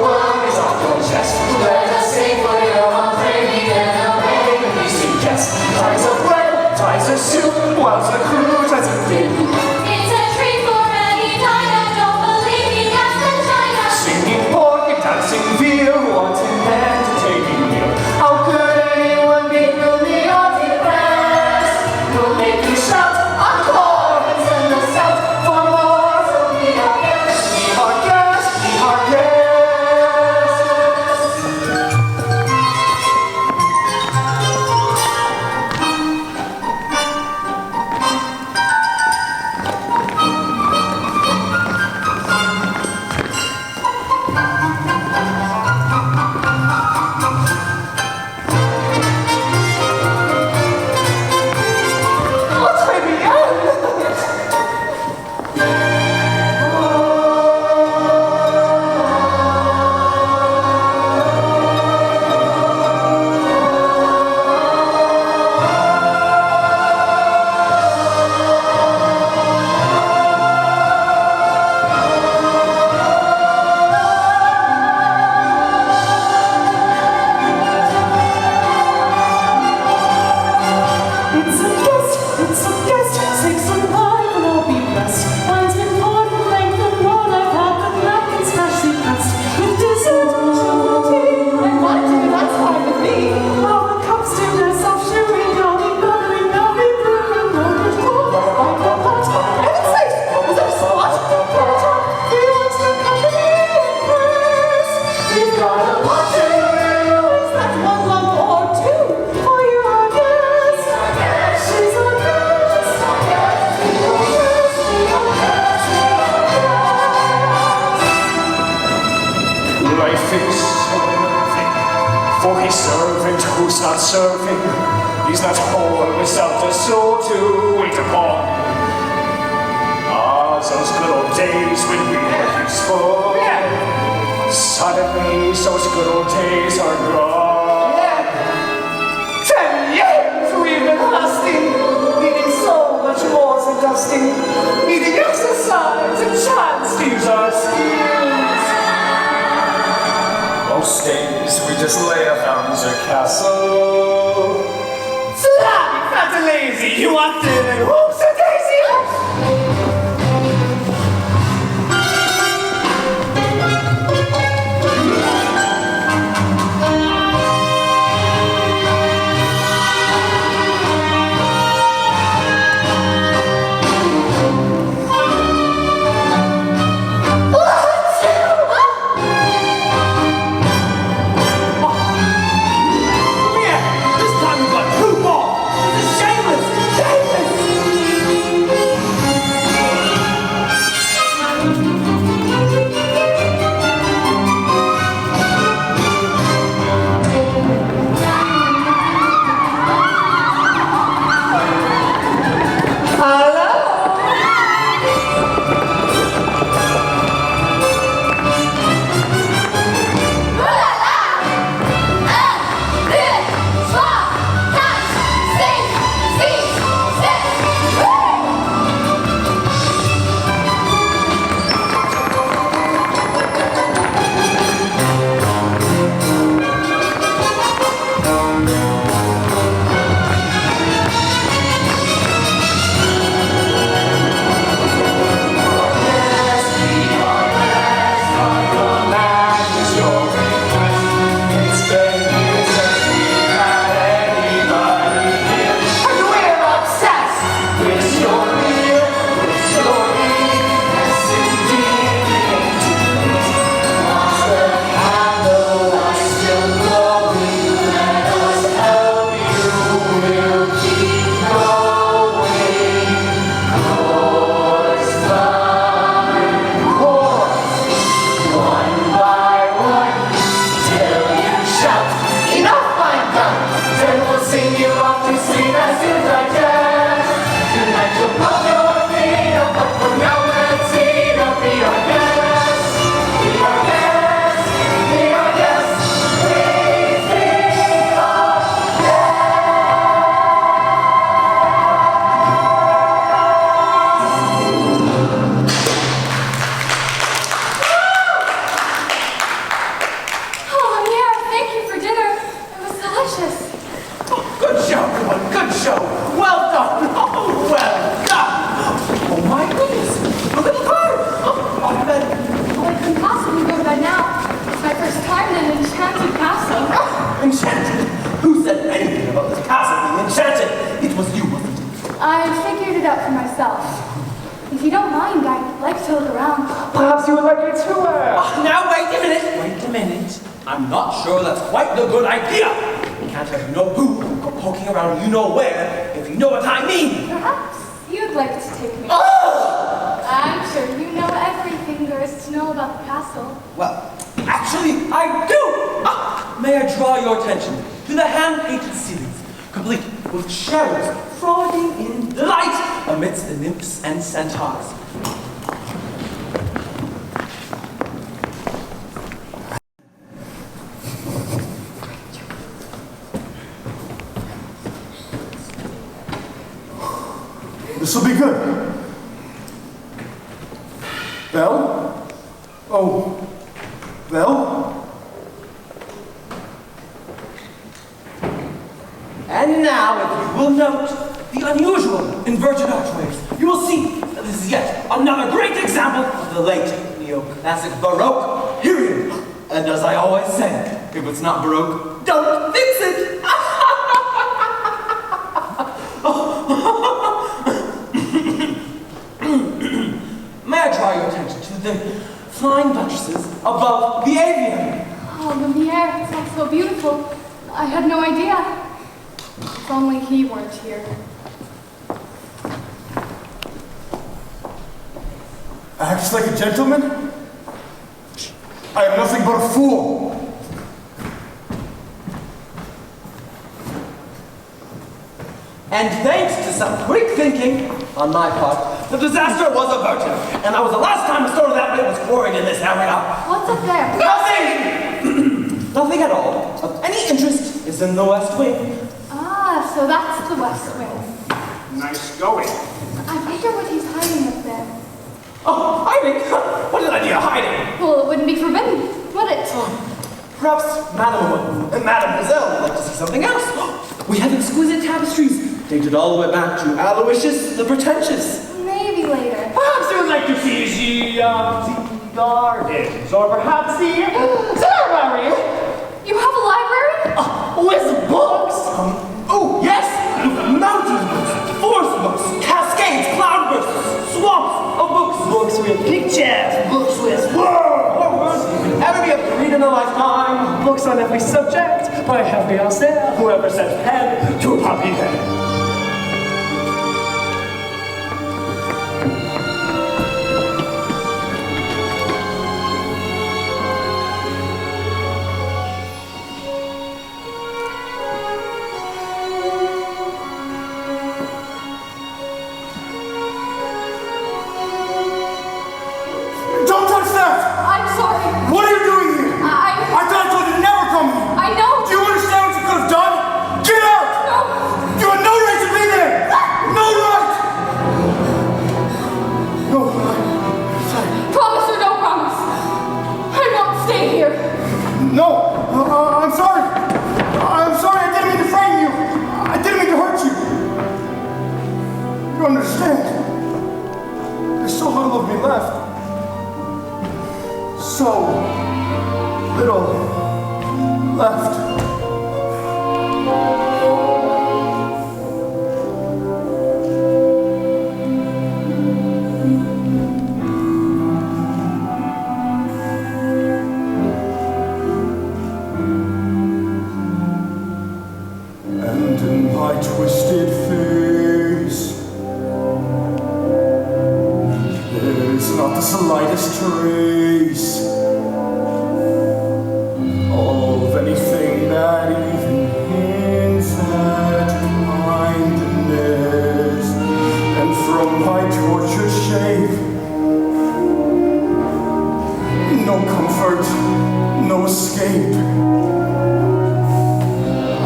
And who's not serving? He's not whole without a soul to wait upon. Ah, those good old days when we were useful. Suddenly, those good old days are gone. 10 years we've been hustling, needing so much more than dusting, needing exercise and chance to use our skills. Most days we just lay around the castle. Flabby, fat and lazy, you walked in and whoops a daisy. Enchanted? Who said anything about this castle being enchanted? It was you, wasn't it? I figured it out for myself. If you don't mind, I'd like to look around. Perhaps you would like a tour. Now wait a minute. Wait a minute. I'm not sure that's quite the good idea. You can't have you know who go poking around you know where, if you know what I mean. Perhaps you'd like to take me. Oh! I'm sure you know everything there is to know about the castle. Well, actually, I do. May I draw your attention to the hand-painted ceilings, complete with shadows frothing in delight amidst the nymphs and centaurs. This will be good. Belle? Oh, Belle? And now, if you will note the unusual inverted archways, you will see that this is yet another great example of the late neoclassic Baroque period. And as I always say, if it's not Baroque, don't fix it! May I draw your attention to the flying buttresses above the aviary? Oh, Lumiere, it sounds so beautiful. I had no idea. If only he weren't here. Acts like a gentleman? I am nothing but a fool. And thanks to some quick thinking on my part, the disaster was averted. And that was the last time a stone of that weight was quarried in this area. What's up there? Nothing! Nothing at all of any interest is in the West Wing. Ah, so that's the West Wing. Nice going. I wonder what he's hiding up there. Oh, hiding? What an idea, hiding! Well, it wouldn't be forbidden, would it? Perhaps Mademoiselle would like to see something else. We have exquisite tapestries, dated all the way back to Aloysius the Pretentious. Maybe later. Perhaps you would like to see the gardens, or perhaps the ceremony. You have a library? With books. Oh, yes! Mountain books, forest books, cascades, cloudbursts, swamps of books. Books with pictures, books with Words you can ever be able to read in a lifetime. books on every subject by Happy Alcel, whoever said pen to puppy head. Don't touch that! I'm sorry. What are you doing here? I thought I told you never come here. I know. Do you understand what you could have done? Get out! No. You had no right to be there! No right! No, sorry. Promise or no promise. I won't stay here. No, I'm sorry. I'm sorry, I didn't mean to frighten you. I didn't mean to hurt you. You don't understand. There's so little of me left. So little left. And in my twisted face, there's not the slightest trace of anything that even hints at kindness. And from my tortured shape, no comfort, no escape.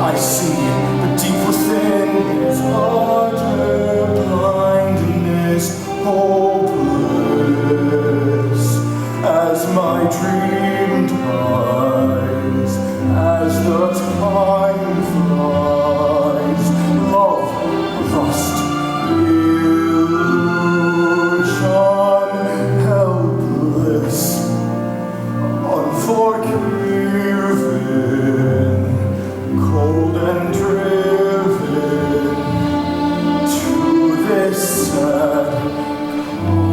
I see the deep within is utter blindness, hopeless as my dream dies, as the time flies. Love, lust, illusion, helpless, unforgiven, cold and driven to this sad conclusion.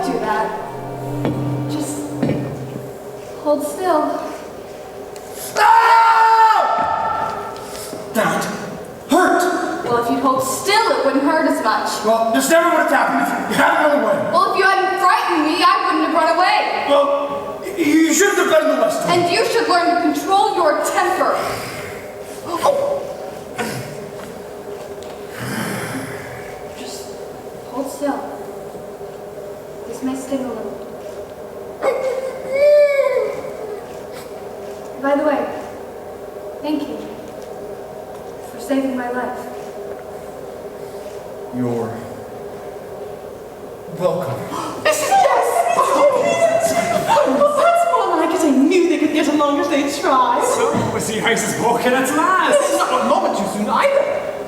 Don't do that. Just hold still. That hurt! Well, if you'd hold still, it wouldn't hurt as much. Well, this never would have happened if you hadn't run away. Well, if you hadn't frightened me, I wouldn't have run away. Well, you shouldn't have been in the West. And you should learn to control your temper. Just hold still. This may sting a little. By the way, thank you for saving my life. You're welcome. Yes! Well, that's more like it. I knew they could get along if they tried. So, we see House is walking at last. It's not a moment too soon either.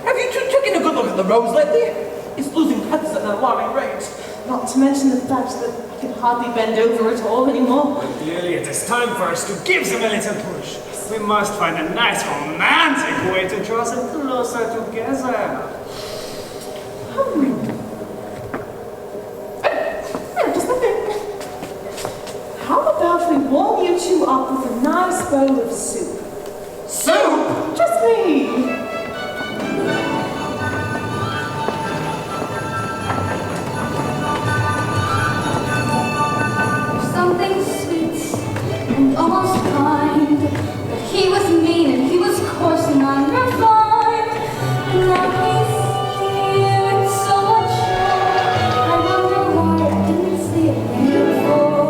Have you two taken a good look at the rose lately? It's losing cuts at an alarming rate. Not to mention the fact that I can hardly bend over at all anymore. Well, clearly it is time for us to give them a little push. We must find a nice romantic way to draw them closer together. Just a thing. How about we warm you two up with a nice bowl of soup? Soup? Just me. Something sweet and almost kind. But he was mean and he was coarse and unrefined. And now he's dear and so much more. I wonder why I didn't see it before.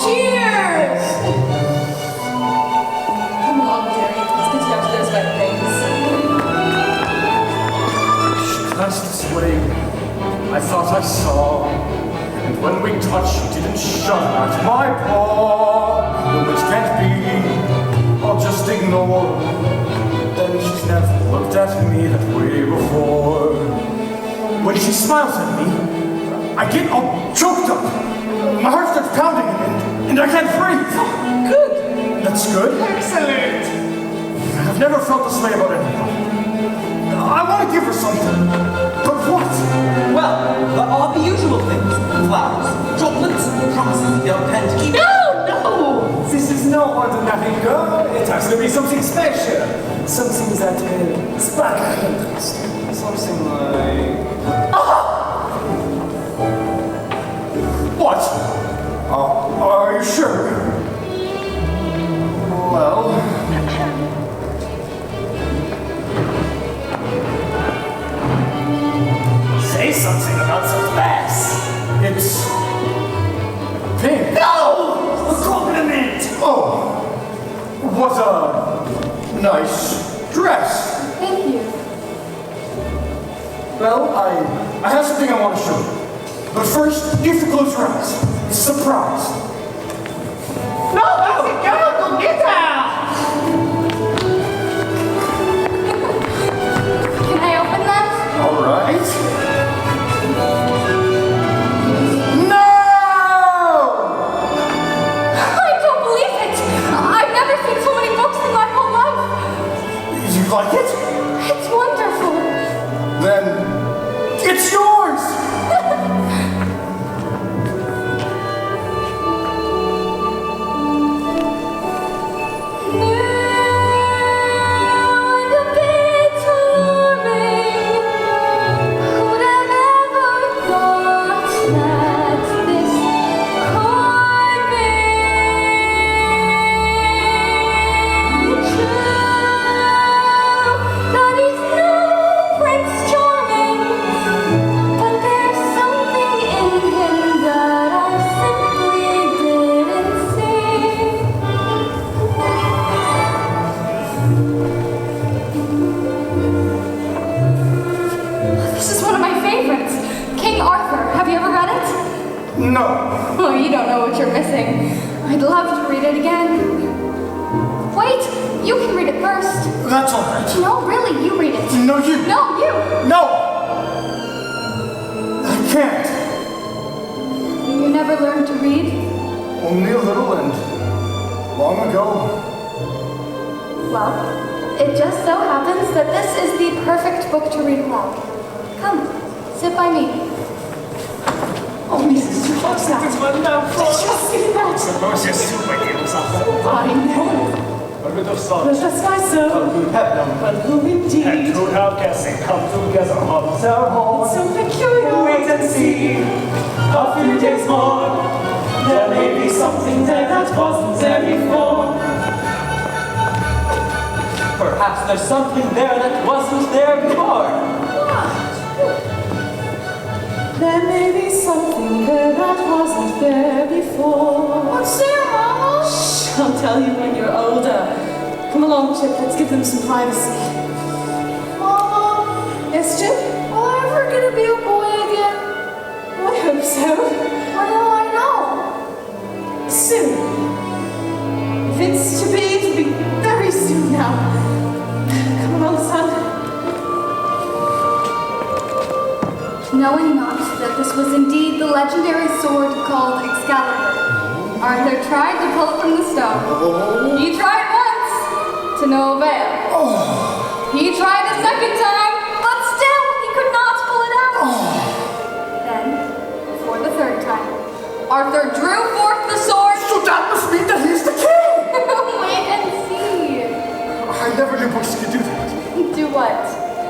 Cheers! Come along, dearie. Let's get down to those wet things. She clutched this way. I thought I saw. And when we touched, she didn't shut at my paw. The which can't be. I'll just ignore. Then she's never looked at me that way before. When she smiles at me, I get all choked up. My heart starts pounding and I can't breathe. Good. That's good. Excellent! I've never felt this way about anyone. I want to give her something. But what? Well, there are the usual things. Flowers, chocolates, promises you don't tend to keep. No! This is no ordinary girl. It has to be something special. Something that will spark her interest. Something like... What? Are you sure? Well... Say something about the glass. It's... pink. No! A compliment! Oh! What a... nice dress. Thank you. Well, I have something I want to show you. But first, you have to close your eyes. It's a surprise. No, that's a girl! Go get her! Can I open them? All right. No! I don't believe it! I've never seen so many books in my whole life. You like it? It's wonderful. Then it's yours! No. Oh, you don't know what you're missing. I'd love to read it again. Wait, Wait, you can read it first. That's all right. No, really, you read it. No, you. No, you. No! I can't. You never learned to read? Only a little and long ago. Well, it just so happens that this is the perfect book to read aloud. Come, sit by me. Oh, Mrs. Schwartz, that is wonderful. Did you see that? Suppose you're super games up. I know. A bit of salt. Let us my soul. But who And indeed? who have guessing come together on their horn. So peculiar. Wait and see, a few days more. There may be something there that wasn't there before. Perhaps there's something there that wasn't there before. There may be something there that wasn't there before. What's there, Mama? Shh, I'll tell you when you're older. Come along, Chip, let's give them some privacy. Mama, Yes, Chip? will I ever get to be a boy again? I hope so. When will I know? Soon. If it's to be, it'll be very soon now. Come along, son. Knowing not that this was indeed the legendary sword called Excalibur, Arthur tried to pull it from the stone. He tried once, to no avail. He tried a second time, but still he could not pull it out. Then, for the third time, Arthur drew forth the sword. So that must mean that he's the king! Wait and see. I never knew books could do that. Do what?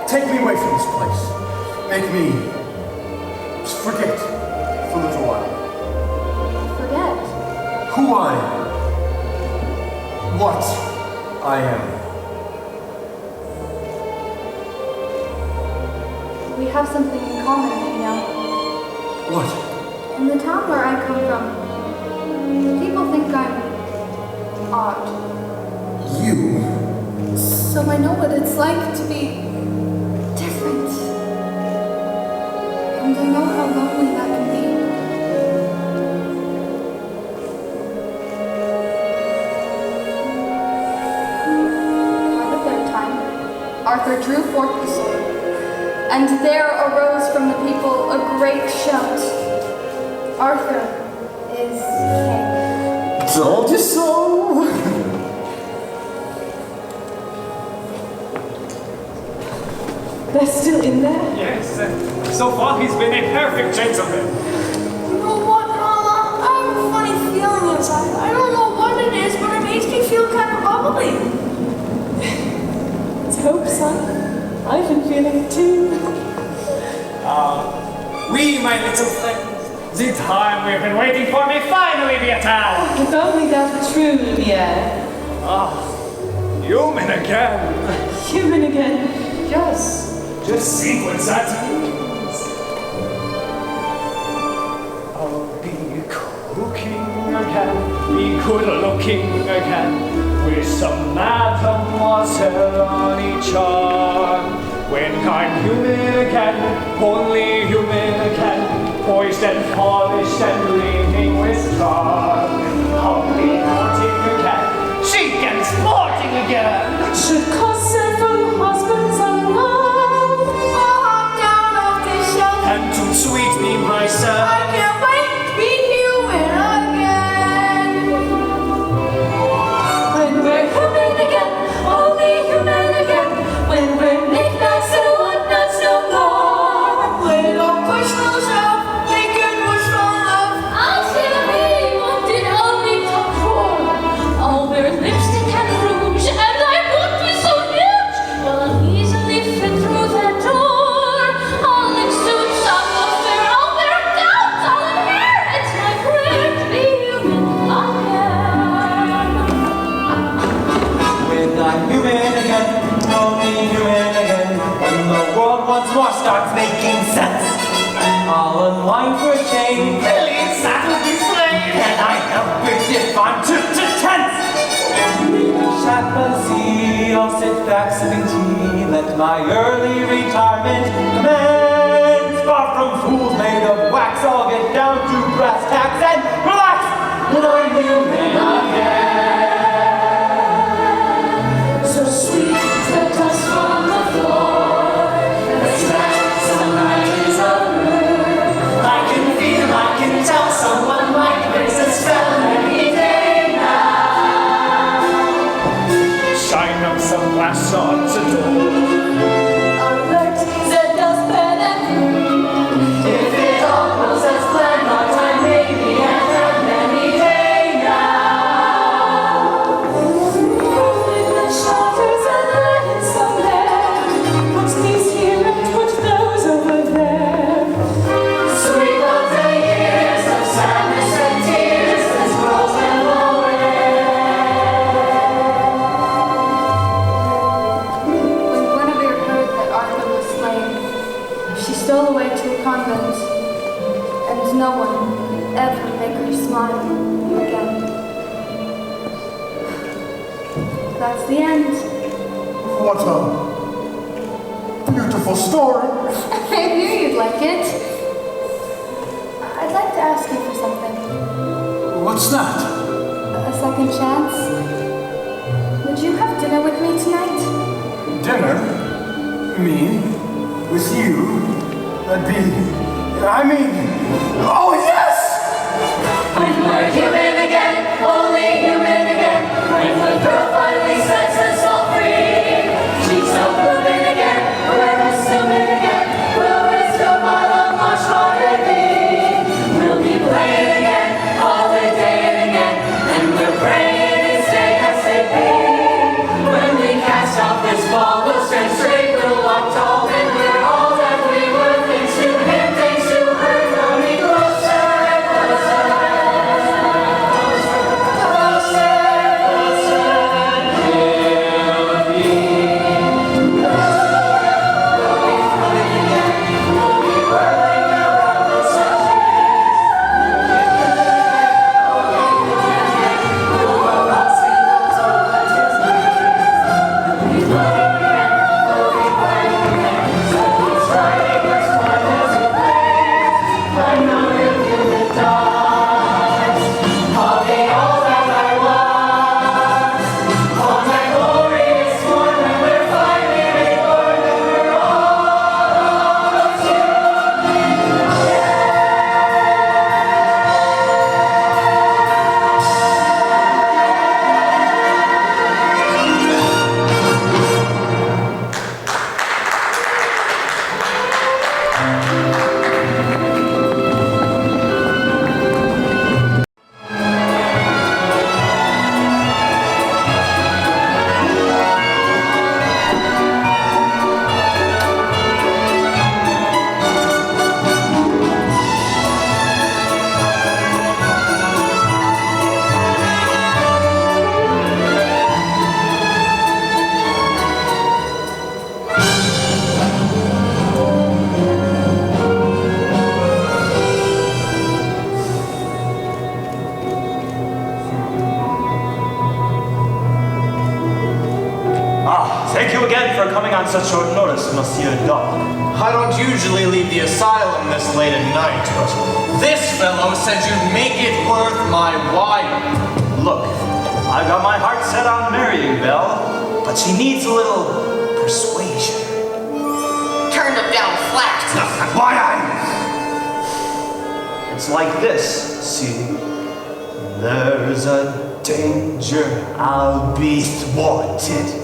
Take me away from this place. Make me just forget for a little while. Forget. Who I am. What I am. We have something in common, you know. What? In the town where I come from, people think I'm odd. You? So I know what it's like to be different. And I know how lonely that can be. For the third time, Arthur drew forth the sword, and there arose from the people a great shout. Arthur is king. Told you so! They're still in there? Yes, so far he's been a perfect gentleman. You know what, Mama? I have a funny feeling inside. I don't know what it is, but it makes me feel kind of bubbly. Let's hope, son. I've been feeling it too. We, my little friends, the time we've been waiting for may finally be at hand. If only that were true, Lumiere. Human again. Human again. Yes, just see what that means. I'll be cooking again, be good looking again, with some mademoiselle on each arm. When I'm human again, only human again, poised and polished and gleaming with charm. I'll be courting again, chic and sporting again. Should cause several husbands unloved. I'll hop down off this shelf. And to sweet me myself. I can't wait to be human again. When we're human again, only human again. When we're knickknacks and whatnots no more. We don't push those out. They can push from love. I'll say we wanted only top drawer. I'll wear lipstick and rouge, and I won't be so huge. Well, I'll easily fit through that door. I'll lick suits up there, I'll wear gowns, I'll inherit my prayer to be human again. When I'm human again, only human again, when the world once more starts making sense, I'll unwind for a change, Really, that would be strange. and I help it if I'm too tense. Read the chaplaincy, I'll sit back sipping tea, let my early retirement commence. Far from fools made of wax, I'll get down to brass tacks and relax when I'm human again. no one could ever make her smile again. That's the end. What a beautiful story. I knew you'd like it. I'd like to ask you for something. What's that? A second chance? Would you have dinner with me tonight? Dinner? Me? With you? That'd be... I mean... Oh, yes! When we're human again, only human again. When the girl finally sets us all free. She's so blooming again, we're assuming again. We'll restore my love much harder thee. We'll be playing again, all the day and again. And we're praying it's ASAP. When we cast off this ball, we'll stand straight, we'll walk tall. And we're all that we were, thanks to him, thanks to her. Coming closer and closer. Thank you again for coming on such short notice, Monsieur Doc. I don't usually leave the asylum this late at night, but this fellow said you'd make it worth my while. Look, I've got my heart set on marrying Belle, but she needs a little persuasion. Turn them down flat. Why It's like this, see? There's a danger I'll be thwarted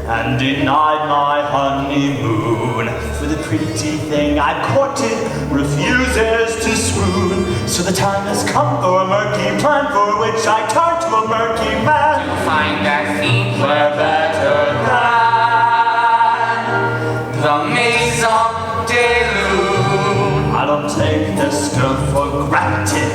and denied my honeymoon. For the pretty thing I courted refuses to swoon. So the time has come for a murky plan for which I turn to a murky man. To find that theme We're better than the Maison de Lune. I don't take this girl for granted.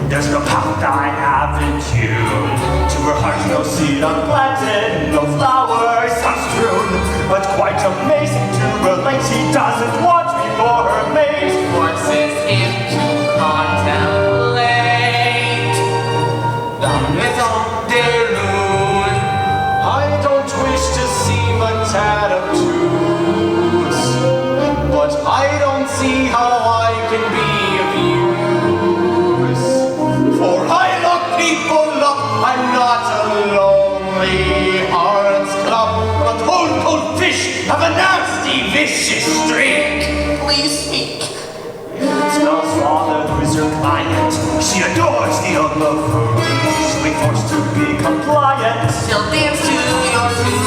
There's no path I haven't hewn. To her heart no seed unplanted, no flowers unstrewn. But quite amazing to relate, she doesn't want me for her mate. Forces him to contemplate the Maison de Lune. I don't wish to seem a tad obtuse, but I don't see how I can be of use. For I look people up, I'm not a lonely heart's club, but cold fish have a nasty, vicious streak. Please speak. It's Belle's father who is her client. She adores the old buffoon. She'll be forced to be compliant. She'll dance to your tune.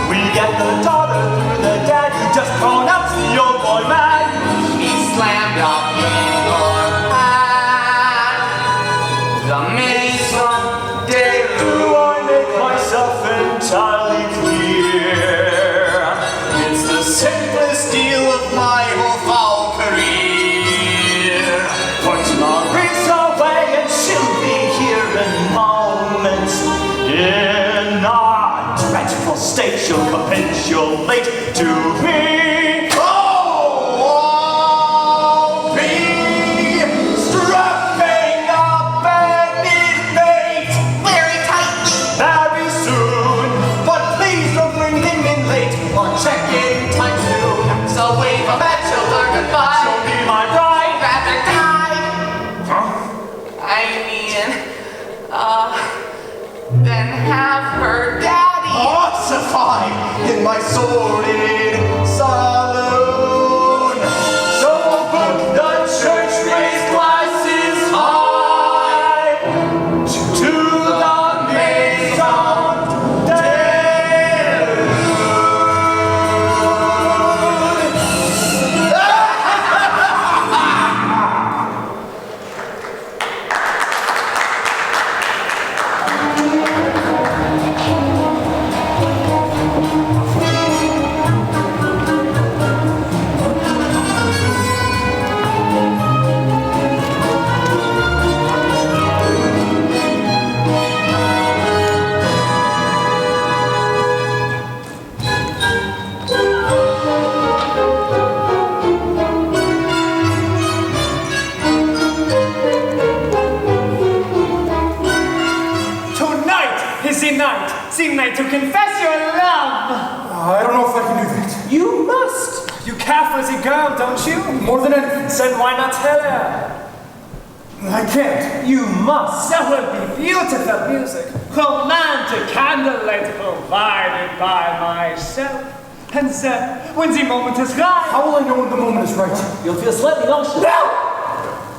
We get the daughter through the dad who just pronounced the old boy mad. He's slammed up in your hand. The Maison de Do Lune. I make myself entirely clear? It's the simplest deal of my whole foul career. Put Maurice away and she'll be here in moments. In a dreadful state she'll capitulate to me. Oh, I'll be strapped Let children goodbye. She'll be my bride. Rather die. I mean, than have her daddy. Ossify in my sordid saloon. So put the church raised glasses high to the maison Scenic to confess your love. I don't know if I can do that. You must. You care for the girl, don't you? More than anything. Then why not tell her? I can't. You must. That would be beautiful music. Romantic candlelight provided by myself. And then, when the moment is right... How will I know when the moment is right? You'll feel slightly nauseous.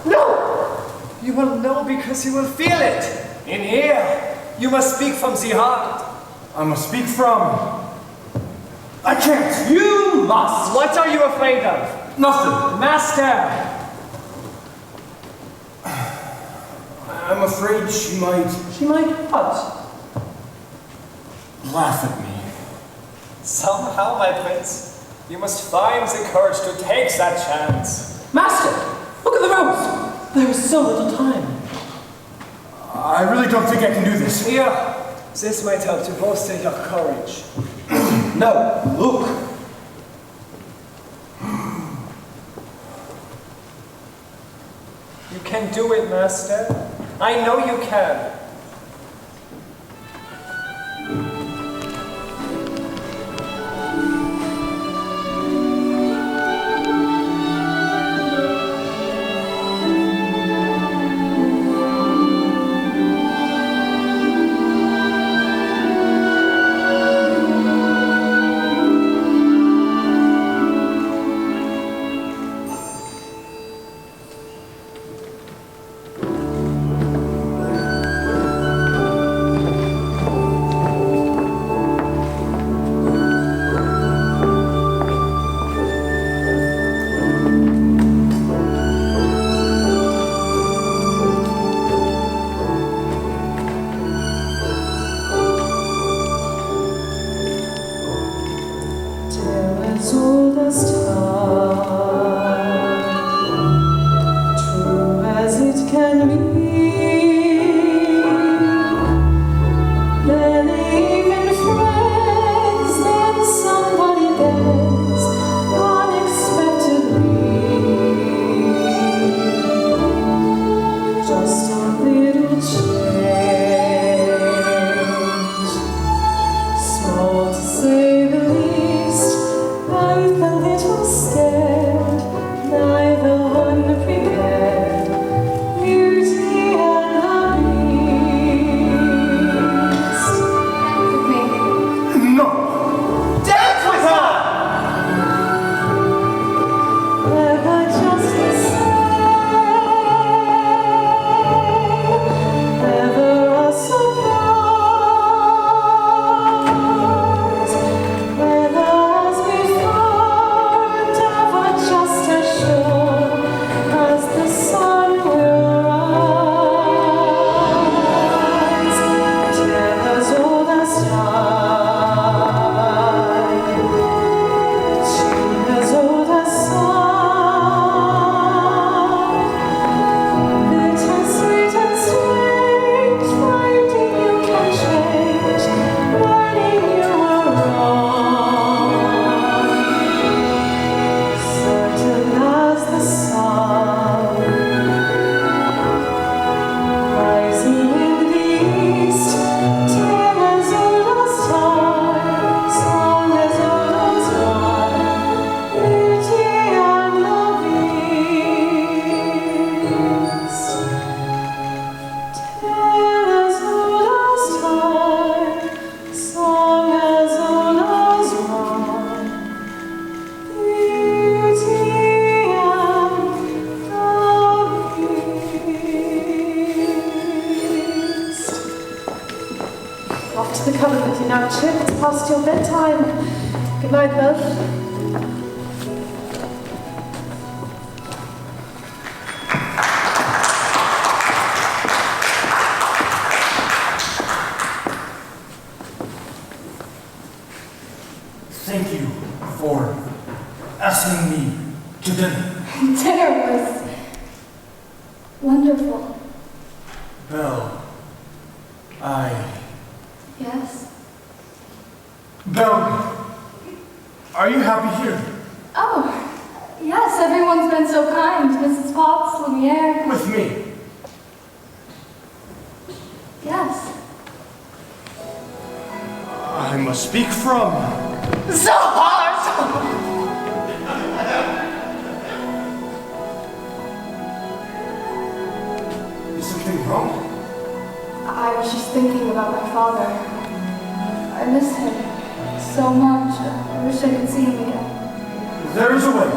No! You will know because you will feel it. In here. You must speak from the heart. I must speak from... I can't. You must. What are you afraid of? Nothing. Master. I'm afraid she might... She might what? laugh at me. Somehow, my prince, you must find the courage to take that chance. Master, look at the rose. There is so little time. I really don't think I can do this. Here, this might help to bolster your courage. No, look. You can do it, Master. I know you can. Chip. It's past your bedtime. Good night, love. Thank you for asking me to dinner. Dinner was wonderful. Belle, Yes? Belle, are you happy here? Oh, yes, everyone's been so kind. Mrs. Potts, Lumiere. With me? Yes. I must speak from... The heart! Is something wrong? I was just thinking about my father. I miss him so much. I wish I could see him again. There is a way.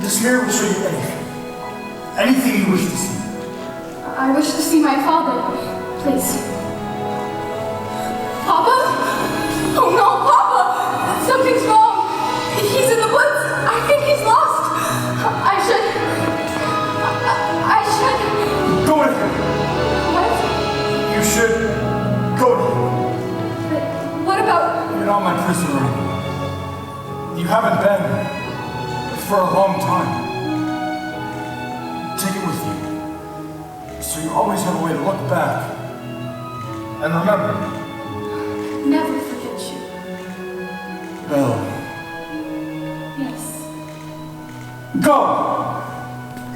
This mirror will show you anything. Anything you wish to see. I wish to see my father. Please. Papa? Oh no, Papa! Something's wrong. He's in the woods. I think he's lost. I should... Go with him. What? You should go to him. But what about... You're not my prisoner anymore. You haven't been for a long time. Take it with you. So you always have a way to look back. And remember. Never forget you. Belle. Yes. Go!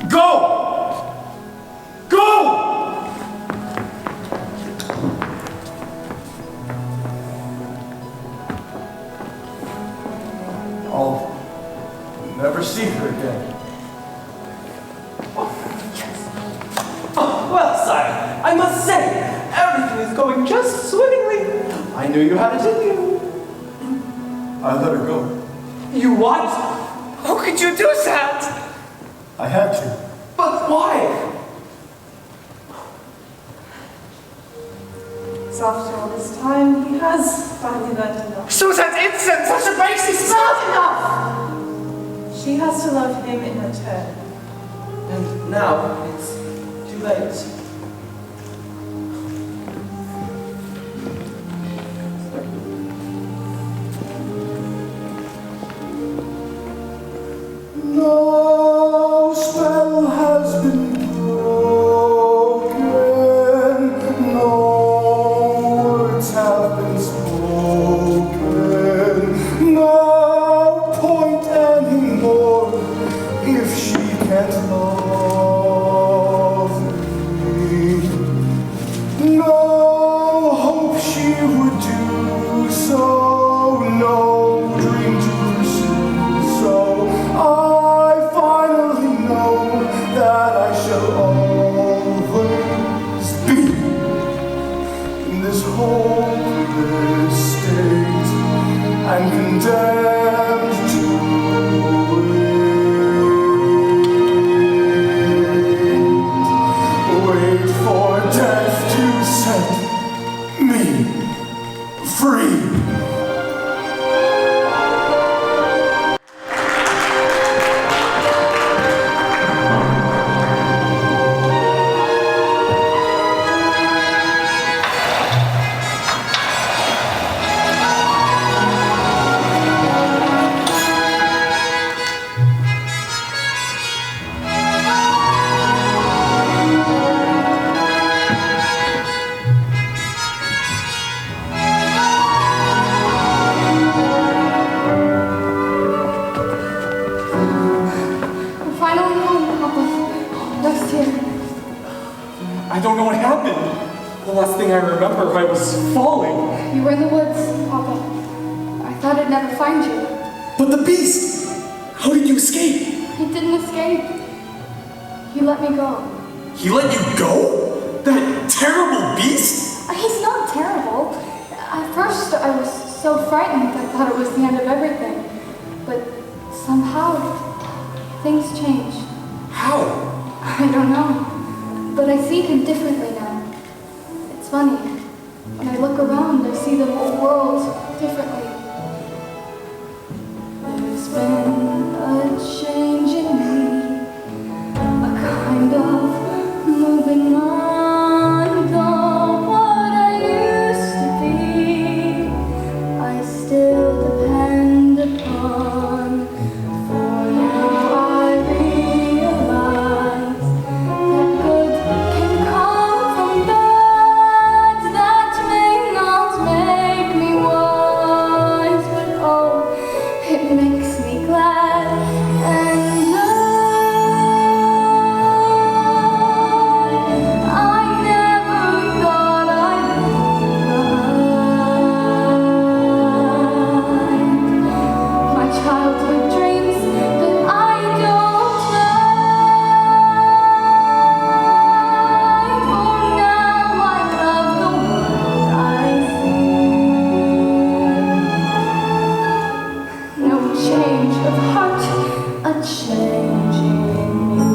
Go! Go! I'll never see her again. Oh, well, sire, I must say, everything is going just swimmingly. I knew you had it in you. I let her go. You what? How could you do that? I had to. But why? So after all this time, he has finally learned enough. So that instant, such a basis. It's not enough! She has to love him in return. And now it's too late. No spell has been broken, no words have been spoken, no point anymore if she can't love me. No hope she would do so, no dream to pursue so. I finally know that I shall always be in this hopeless state and condemned to wait for death to set me free. We're finally home, Papa. Rest here. I don't know what happened. The last thing I remember, I was falling. You were in the woods, Papa. I thought I'd never find you. But the beast! How did you escape? He didn't escape. He let me go. He let you go? That terrible beast? He's not terrible. At first, I was so frightened I thought it was the end of everything. But somehow, things changed. How? I don't know. But I see him differently now. It's funny. When I look around, I see the whole world differently. There's been a change in me, a kind of moving on, though what I used to be, I still depend upon. For now I realize that good can come from bad, that may not make me wise, but oh, it makes me glad. And I never thought I'd leave behind my childhood dreams that I don't like. For now I love the world I see. No change of heart, a change in me.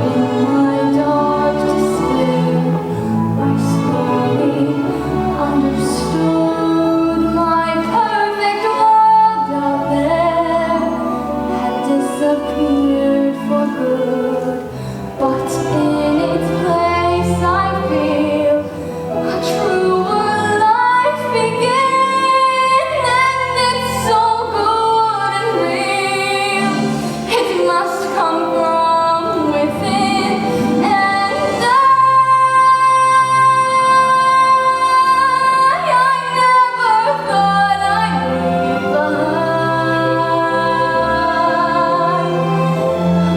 In my dark despair, I slowly understood my perfect world out there had disappeared for good, but in its place I feel a truer life begin, and it's so good and real. It must come from within, and I never thought I'd leave behind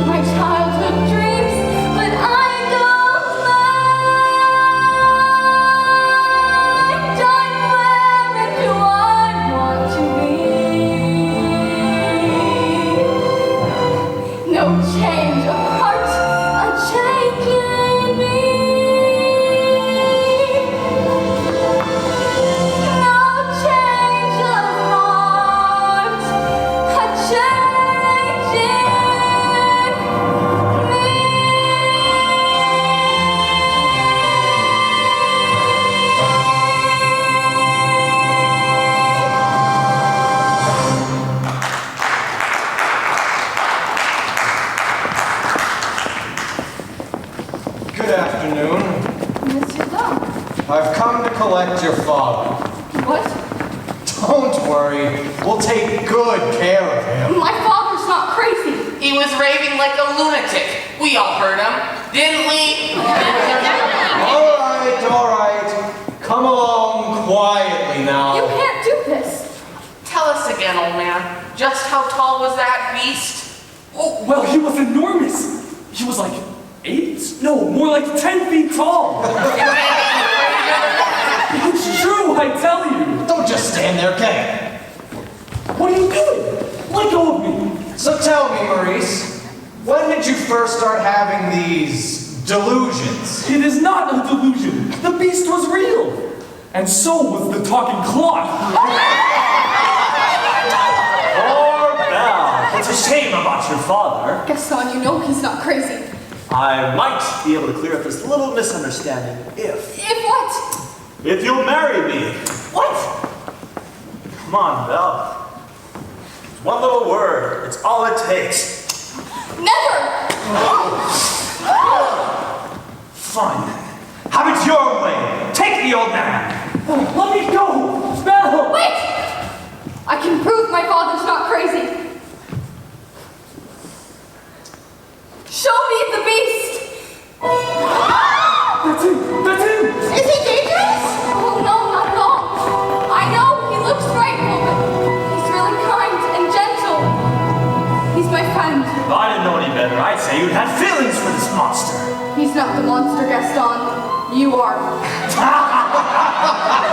my childhood dreams, but I don't mind. I'm where and who I want to be. No change of heart, a change in me. No change of heart, a change in me. Good afternoon. Monsieur Dom. I've come to collect your father. What? Don't worry, we'll take good care of him. My father's not crazy. He was raving like a lunatic. We all heard him, didn't we? All right. Come along quietly now. You can't do this. Tell us again, old man. Just how tall was that beast? Oh, well, he was enormous. He was like 8? No, more like 10 feet tall. It's true, I tell you. Don't just stand there, get it. What are you doing? Let go of me. So tell me, Maurice, when did you first start having these delusions? It is not a delusion. The beast was real. And so was the talking clock. Poor Belle. It's a shame about your father. Gaston, you know he's not crazy. I might be able to clear up this little misunderstanding if If what? you'll marry me. What? Come on, Belle. One little word. It's all it takes. Never! Fine. Have it your way. Take the old man. Let me go. Belle. Wait! I can prove my father's not crazy. Show me the beast! That's him. That's him. Is he dangerous? Oh, no, not at all. I know he looks frightful, but he's really kind and gentle. He's my friend. If I didn't know any better, I'd say you'd have feelings for this monster. He's not the monster, Gaston. You are.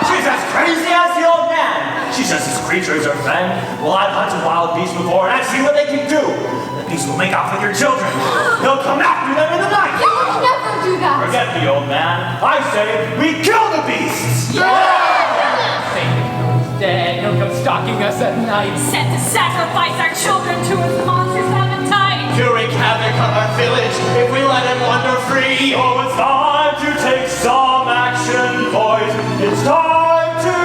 She's as crazy as the old man. She says this creature is her friend. Well, I've hunted wild beasts before, and I've seen what they can do. The beast will make off with your children. They'll come after them in the night. You would never do that. Forget the old man. I say we kill the beasts. Say he's dead. He'll come stalking us us at night. Set to sacrifice our children to his monstrous appetite. To wreak havoc on our village if we let him wander free. Oh, it's time to take some action, boys. It's time to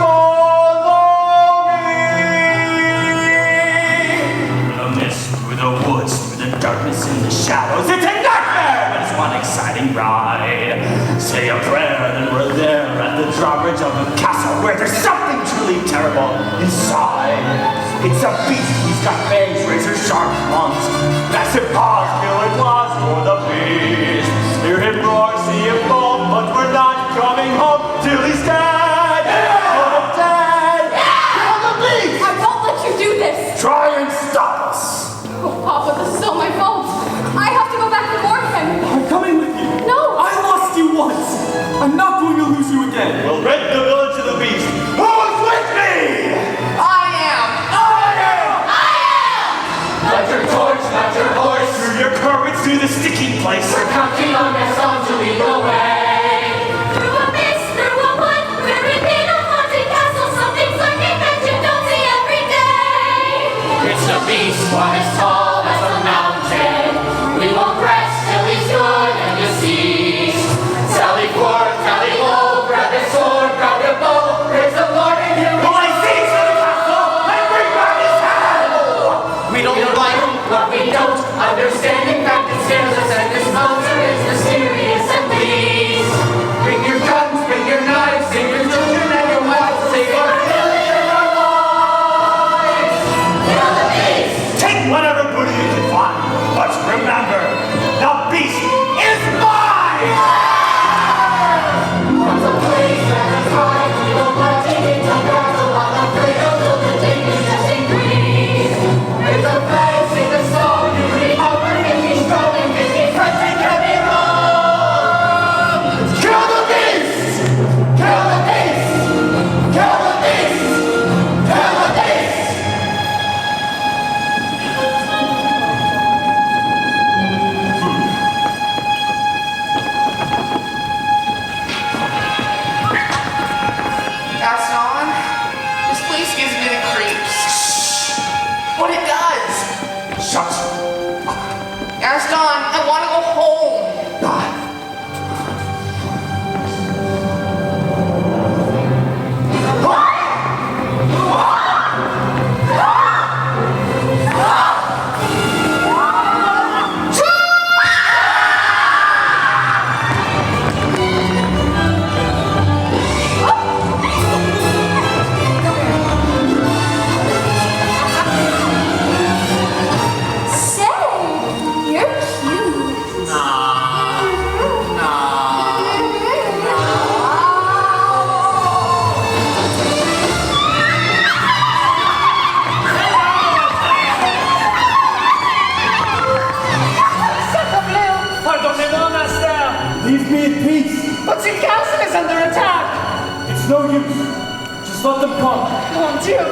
follow me. Through the mist, through the woods, through the darkness and the shadows. It's a nightmare, but it's one exciting ride. Say a prayer, then we're there at the drawbridge of a castle where there's something truly terrible inside. It's a beast, he's got fangs, razor sharp ones, massive paws, kill it was for the beast. Hear him roar, see him foam, but we're not coming home till he's dead. Yeah! Dead! Yeah! Kill the beast! I won't let you do this. Try and stop us. Oh, Papa, this is all my fault. I have to go back and warn him. I'm coming with you. No. I lost you once. I'm not going to lose you again. We'll rid the village of the beast. Who's with me? Not your torch, not your horse. Through your courage, through the sticky place. We're counting on Gaston to lead the way. Through a mist, through a wood, we're within a haunted castle. Something's lurking that you don't see every day. It's the beast, one as tall as a mountain. We won't rest till he's good and deceased. Sally forth, tally ho, grab your sword, grab your bow. Praise the Lord and he'll Will I seize the castle and bring back his head? We don't like what we don't understand. In fact, it scares us, and this monster is mysterious and please. Bring your guns, bring your knives, save your children and your wives, save our village and our lives. Kill the beast! Take whatever booty you can find, but remember, the beast is mine! From the place that is high, we will marching into battle on the cradle till the dangers just increase. Raise the flag, sing the song, you read our and be strong and make it country can be wrong. Kill the beast! Kill the beast! Kill the beast! Kill the beast! Gaston, this place gives me the creeps. But it does. Shut. Gaston, I want to go home. Say, you're cute. Pardonnez-moi, master. Leave me in peace. But your castle is under attack. It's no use. Just let them come. Mon Dieu.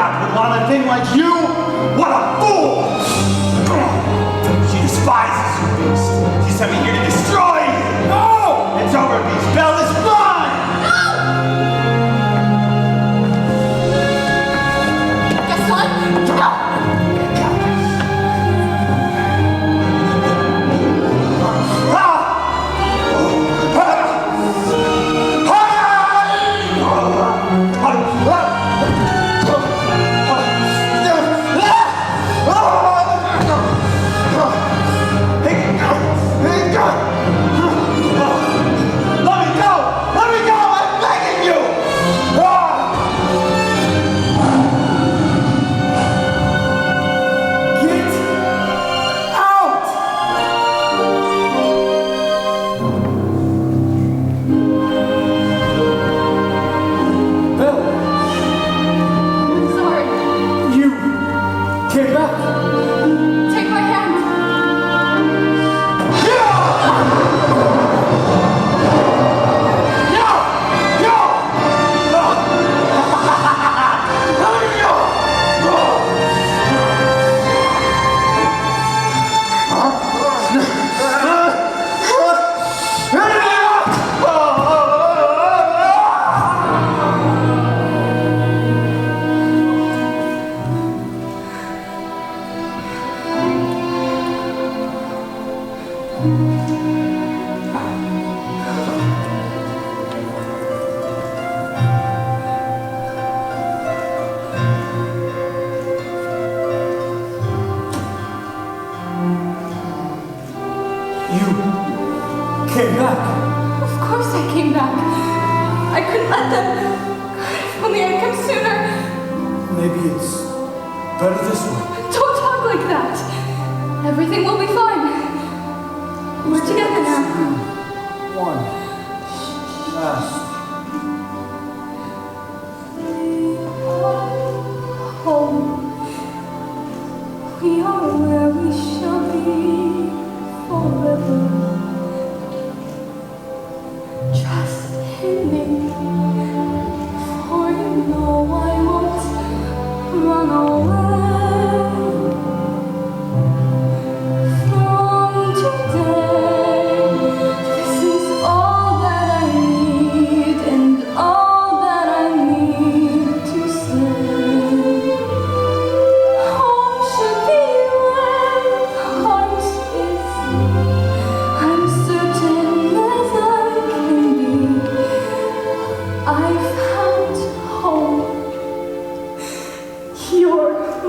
God would want a thing like you? What a fool! She despises you, Beast. She sent me here to destroy you! No! It's over, Beast. Belle is mine! Gaston, no!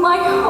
My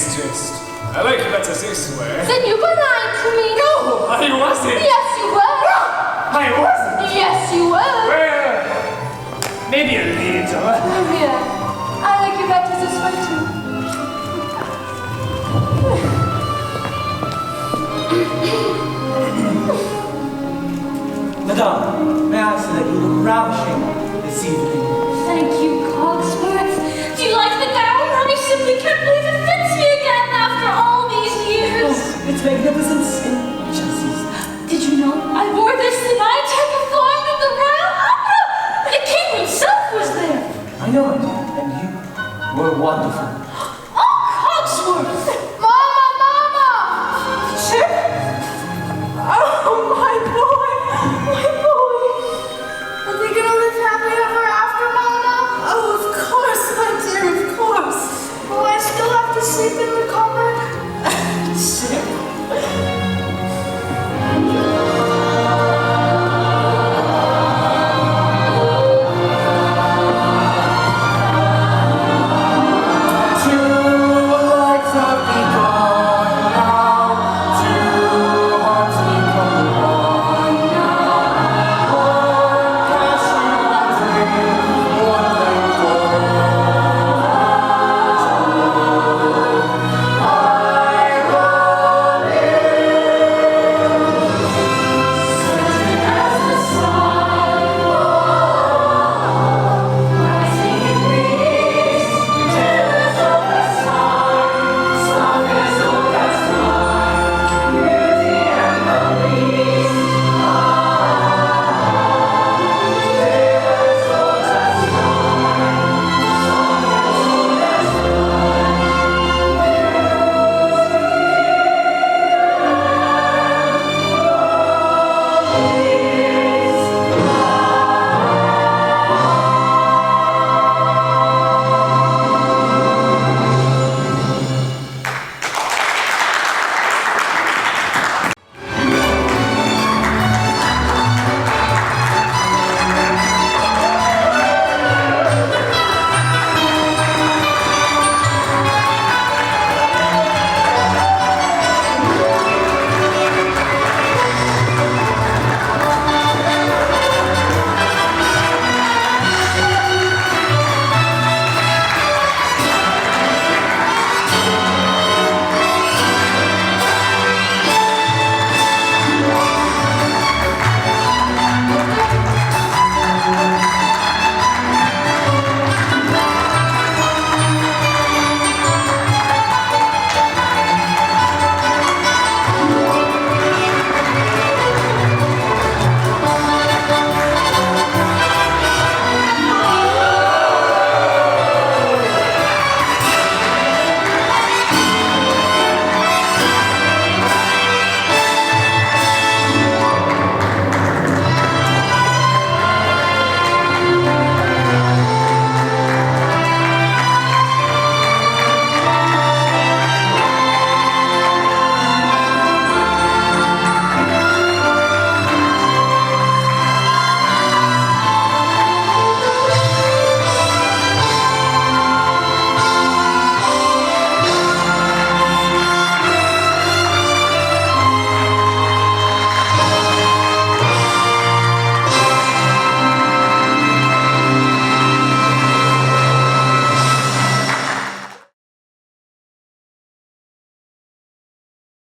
Yes, just. I like you better this way. Then you were lying to me. No, I wasn't. Yes, you were. I wasn't. Yes, you were. Well, maybe a little. Yeah, I like you better this way too. Madame, may I say that you look ravishing this evening? Thank you, Cogsworth. Do you like the gown? I simply can't believe